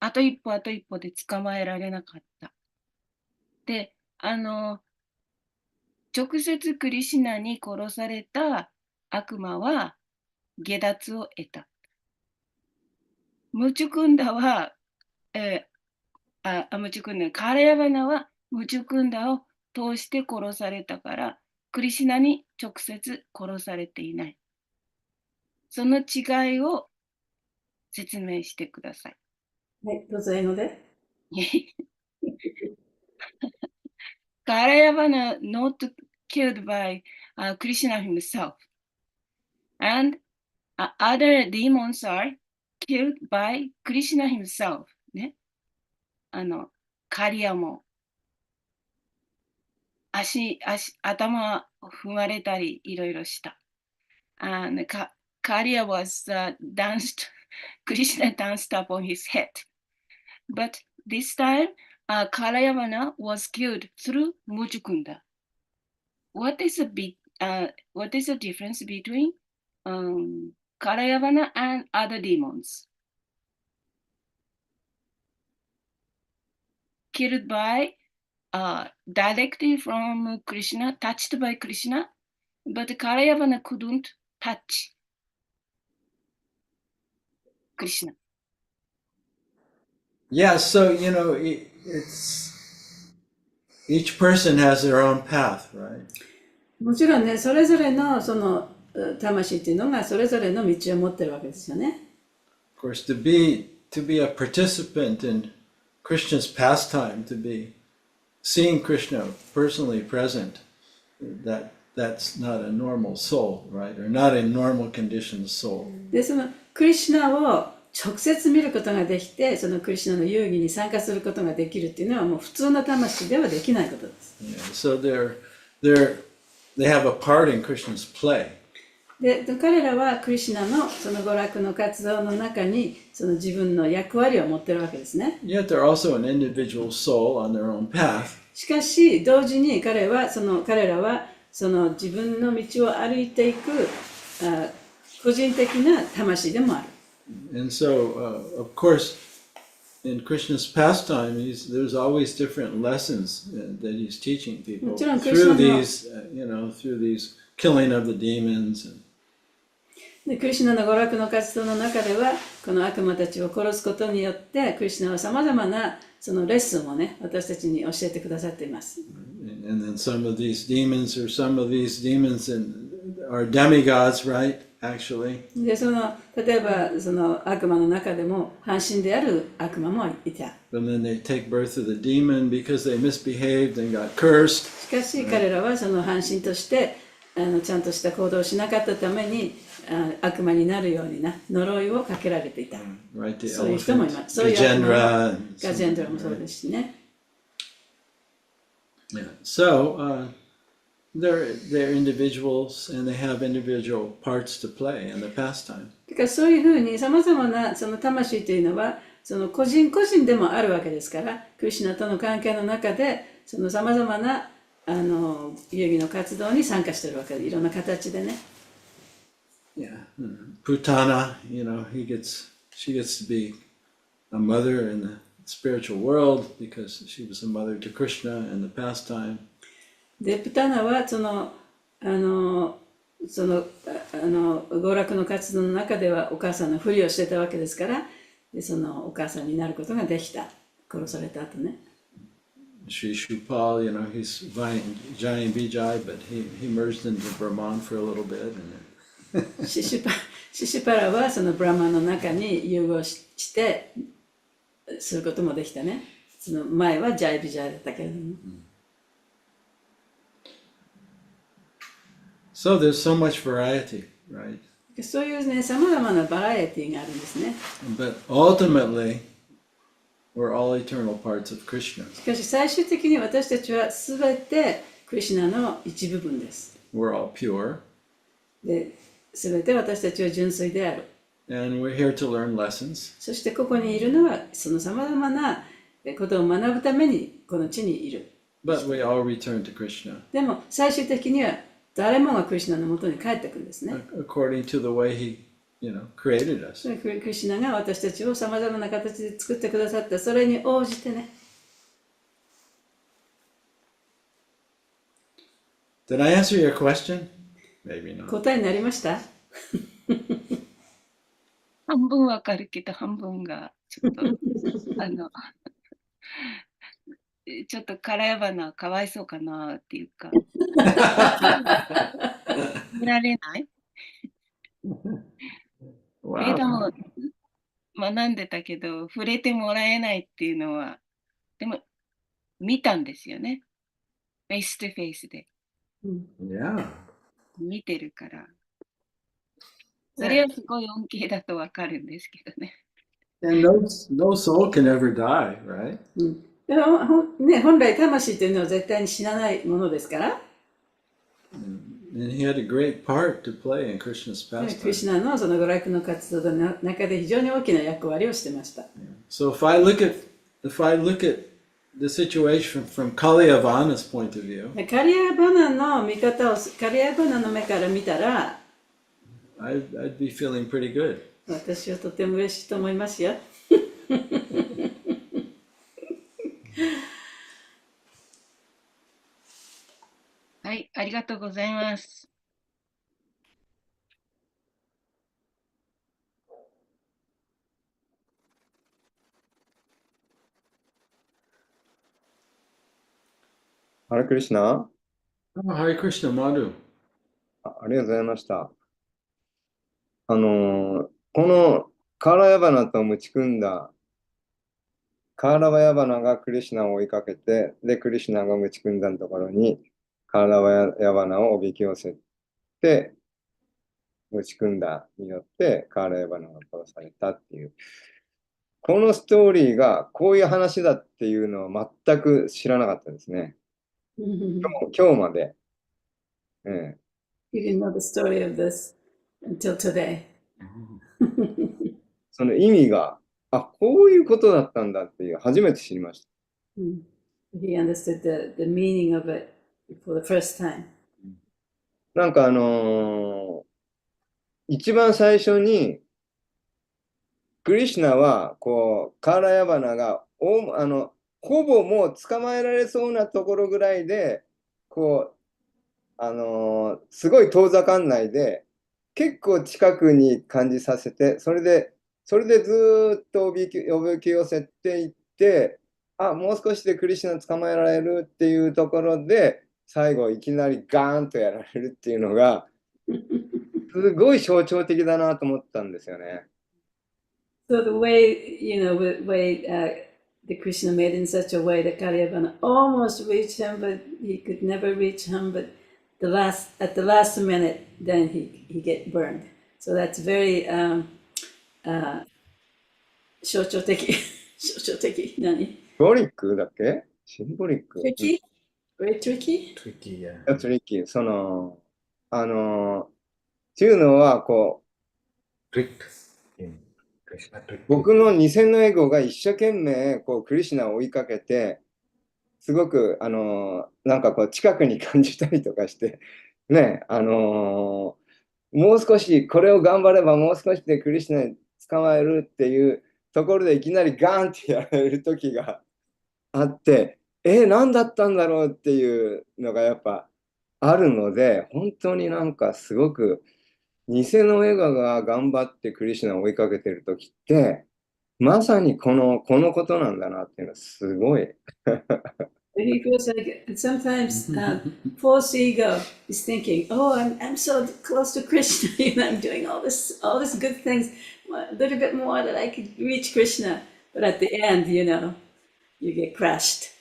あと一歩で捕まえられなかった。で、直接クリシナに殺された悪魔は下脱を得た。ムチュクンダは、ムチュクンダ、カラヤバナはムチュクンダを通して殺されたから、クリシナに直接殺されていない。その違いを説明してください。はい、どうぞ英語で。Kalayavana not killed by Krishna himself, and other demons are killed by Krishna himself. ね、カリアも頭踏まれたりいろいろした。And Karya was danced, Krishna danced upon his head. But this time, Kalayavana was killed through Mujukunda. What is the difference between Kalayavana and other demons? Killed by directly from Krishna, touched by Krishna, but Kalayavana couldn't touch Krishna. Yeah, so it's each person has their own path, right? もちろんね、それぞれのその魂っていうのがそれぞれの道を持ってるわけですよね。Of course, to be a participant in Krishna's pastime, to be seeing Krishna personally present, that's not a normal soul, right? Or not a normal conditioned soul. で、そのクリシュナを直接見ることができて、そのクリシュナの遊戯に参加することができるっていうのはもう普通の魂ではできないことです。Yeah, so they have a part in Krishna's play. で、彼らはクリシュナのその娯楽の活動の中にその自分の役割を持ってるわけですね。Yet they're also an individual soul on their own path. しかし同時に彼らはその自分の道を歩いていく個人的な魂でもある。And so, of course, in Krishna's pastime, there's always different lessons that he's teaching people through these, through these killing of the demons. でクリシュナの娯楽の活動の中ではこの悪魔たちを殺すことによってクリシュナはさまざまなそのレッスンをね私たちに教えてくださっています。And then some of these demons are demigods, right? Actually. で例えばその悪魔の中でも半身である悪魔もいた。But then they take birth of the demon because they misbehaved and got cursed. しかし彼らはその半身としてちゃんとした行動をしなかったために悪魔になるようにな呪いをかけられていた。Right, そういう人もいます。そういう悪魔ガジェンドラもそうですしね。Yeah. So they're individuals and they have individual parts to play in the pastime. だからそういうふうにさまざまなその魂というのはその個人個人でもあるわけですから、クリシュナとの関係の中でそのさまざまな遊戯の活動に参加しているわけで、いろんな形でね。Yeah, Putana, she gets to be a mother in the spiritual world because she was a mother to Krishna in the pastime. で、プタナは娯楽の活動の中ではお母さんのふりをしてたわけですから、でそのお母さんになることができた。殺された後ね。Sri Shupal, he's Jai Vijay, but he merged into Brahman for a little bit. And シシュパラはそのブラマンの中に融合してすることもできたね。その前はジャイビジャイだったけれども。So there's so much variety, right? そういうね、さまざまなバラエティがあるんですね。But ultimately, we're all eternal parts of Krishna. しかし最終的に私たちはすべてクリシュナの一部分です。We're all pure. すべて私たちは純粋である。And we're here to learn lessons. そしてここにいるのはそのさまざまなことを学ぶためにこの地にいる。But we all return to Krishna. でも最終的には誰もがクリシュナのもとに帰ってくるんですね。According to the way he, created us. クリシュナが私たちをさまざまな形で作ってくださった、それに応じてね。Did I answer your question? Maybe not. 答えになりました？半分わかるけど、半分がちょっと、ちょっと空や花かわいそうかなっていうか、見られない？ベー Wow. ダも学んでたけど、触れてもらえないっていうのは、でも見たんですよね。フェイスとフェイスで。Yeah. 見てるから。それはすごい恩恵だとわかるんですけどね。And no soul can ever die, right? でもね、本来魂というのは絶対に死なないものですから、And he had a great part to play in Krishna's クリ pastime. シュナのその娯楽の活動の中で非常に大きな役割をしてました。So if I look at the situation from Kalyavana's point of view, カリアバナの見方を、カリアバナの目から見たら、I'd be feeling pretty good. 私はとても嬉しいと思いますよ。はい、ありがとうございます。ハレクリシナ、Oh, Hare Krishna, Madhu. ありがとうございました。このカーラヤバナと持ち組んだカーラバヤバナがクリシナを追いかけて、で、クリシナが持ち組んだところにカーラバヤバナをおびき寄せて、持ち組んだによってカーラヤバナが殺されたっていう。このストーリーがこういう話だっていうのは全く知らなかったですね。今日まで。You didn't know the story of this until today. その意味が、こういうことだったんだっていう初めて知りました。He understood the meaning of it for the first time. なんか一番最初にクリシュナはこうカーラヤバナがほぼもう捕まえられそうなところぐらいでこうすごい遠ざかんないで結構近くに感じさせてそれでずっとおびき寄せていってもう少しでクリシュナ捕まえられるっていうところで最後いきなりガーンとやられるっていうのがすごい象徴的だなと思ったんですよね。So the way, the Krishna made in such a way that Karyavana almost reached him, but he could never reach him. But at the last minute, then he get burned. So that's very 象徴的何？シンボリックだっけ？シンボリック。Tricky? Very tricky? Tricky, yeah. トリッキー。っていうのはこう Tricked in Krishna tricked him. 僕の偽のエゴが一生懸命こうクリシュナを追いかけてすごくなんかこう近くに感じたりとかしてねもう少しこれを頑張ればもう少しでクリシュナに捕まえるっていうところでいきなりガーンってやられる時があって何だったんだろうっていうのがやっぱあるので本当になんかすごく偽のエゴが頑張ってクリシュナを追いかけてる時ってまさにこのことなんだなっていうのはすごい。He feels like sometimes false ego is thinking, "Oh, I'm so close to Krishna. I'm doing all this good things. A little bit more that I could reach Krishna." But at the end, you get crushed.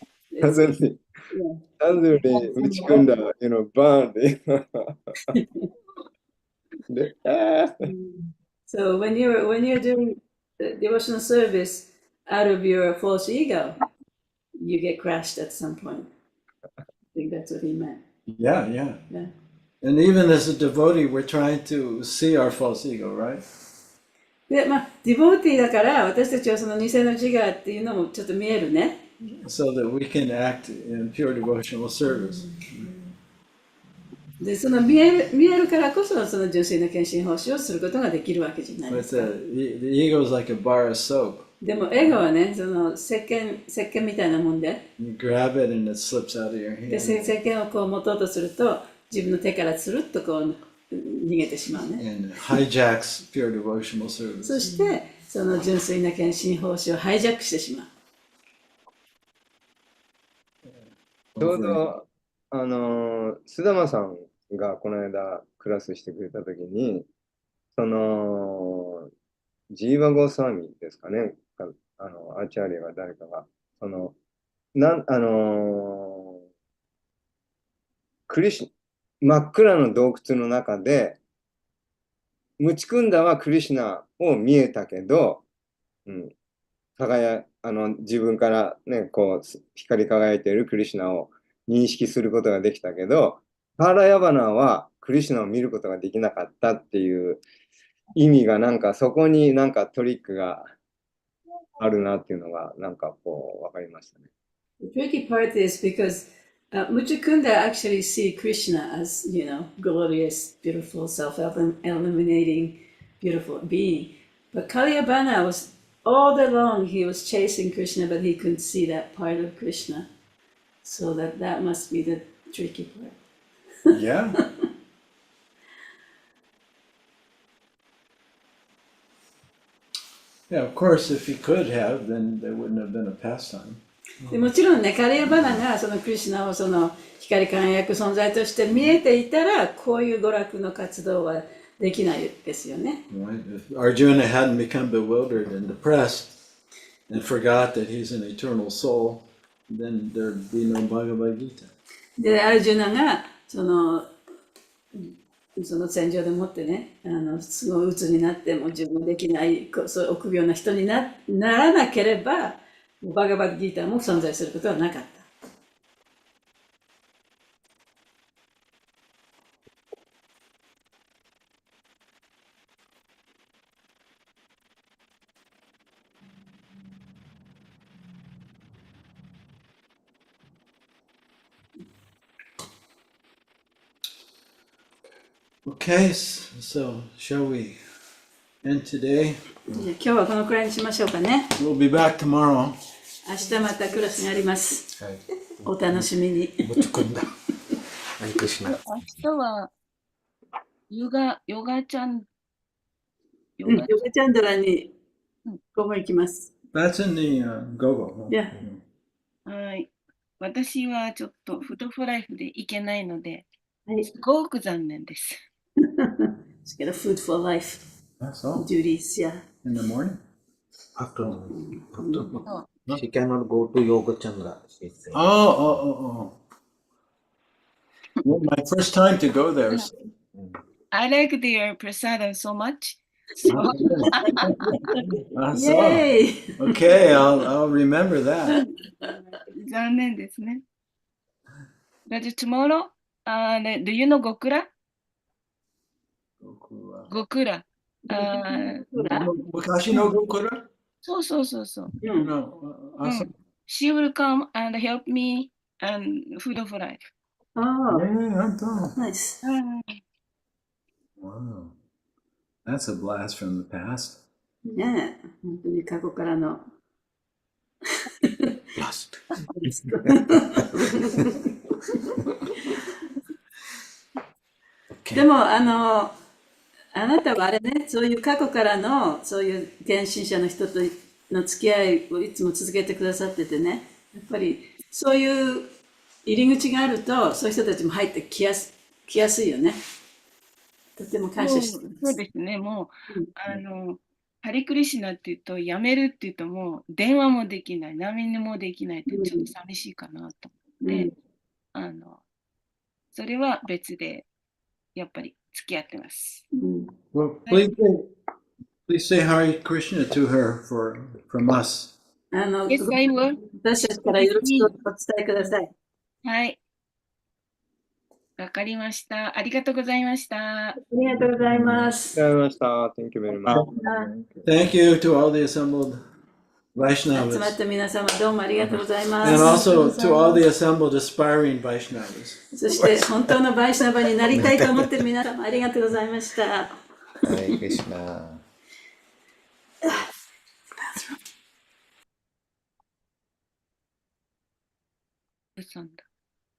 完全に打ち組んだ、バーンで。で、So when you're doing devotional service out of your false ego, you get crushed at some point. I think that's what he meant. Yeah. And even as a devotee, we're trying to see our false ego, right? で、ディボーティーだから私たちはその偽の自我っていうのもちょっと見えるね。So that we can act in pure devotional service. で、その見えるからこそその純粋な献身奉仕をすることができるわけじゃないで But すか。the ego is like a bar of soap. でもエゴはね、その石鹸みたいなもんで、You grab it and it slips out of your で、石 hand. 鹸をこう持とうとすると、自分の手からつるっとこう逃げてしまうね。 and hijacks pure devotional そ service. してその純粋な献身奉仕をハイジャックしてしまう。ちょうど、須玉さんがこの間クラスしてくれたときに、ジーワゴサーミですかね、アーチャーリアが誰かが、なん、あの真っ暗の洞窟の中で、ムチクンダはクリシュナを見えたけど、自分からね、こう、光り輝いているクリシュナを認識することができたけど、パーラヤバナはクリシュナを見ることができなかったっていう意味がなんかそこになんかトリックがあるなっていうのがなんかこう分かりましたね。The tricky part is because Muchakunda actually see Krishna as, glorious, beautiful, self-eliminating, beautiful being. But Kalyabana was, all day long, he was chasing Krishna, but he couldn't see that part of Krishna. So that must be the tricky part. Yeah. Yeah, of course, if he could have, then there wouldn't have been a pastime. でもちろんね、カリアバナがそのクリシュナをその光り輝く存在として見えていたら、こういう娯楽の活動はできないですよね。Right? If Arjuna hadn't become bewildered and depressed and forgot that he's an eternal soul, then there'd be no Bhagavad Gita. で、アルジュナがその戦場でもってね、すごい鬱になっても自分できない、そういう臆病な人にならなければ、バガバッドギーターも存在することはなかった。Okay, so shall we end today? じゃあ今日はこのくらいにしましょうかね。We'll be back tomorrow. 明日またクラスがあります。はい。お楽しみに。持ち込んだ。ハリクリシナ。明日はヨガちゃん、ヨガヨガチャンドラに午後行きます。That's in the go-go. Yeah. はい。私はちょっとフードフライフで行けないので、はい。すごく残念です。ですけど、food for life That's all. duties, yeah. In the morning? Afternoon. Oh. She cannot go to Yoga Chandra. She said. Oh. Well, my first time to go there. So. I like their prasadam so much. So, So. Yay! Okay, I'll remember that. 残念ですね。But tomorrow, do you know Gokura? Gokura. Mukashi no Gokura? そうそうそうそう。No. She will come and help me and food of life. Oh, Nice. nice. Wow. That's a blast from the past. ねえ、本当に過去からの。Last. でも、あなたはあれね、そういう過去からの、そういう献身者の人との付き合いをいつも続けてくださっててね、やっぱりそういう入り口があると、そういう人たちも入ってきやすいよね。とても感謝しています。そうですね。もう、ハリクリシナって言うと、やめるって言うともう、電話もできない、何もできないってちょっと寂しいかなと思って、それは別で、やっぱり付き合ってます。Well, please say Hare Krishna to her from us. Yes, I will. 私たちからよろしくお伝えください。はい。わかりました。ありがとうございました。ありがとうございます。ありがとうございました。Thank you very much. Thank you to all the assembled 集まっ Vaishnavas. た皆様どうもありがとうございます。 And also to all the assembled aspiring Vaishnavas. そして本当のバイシナバになりたいと思っている皆様ありがとうございました。Hare Krishna. 嘘んだ。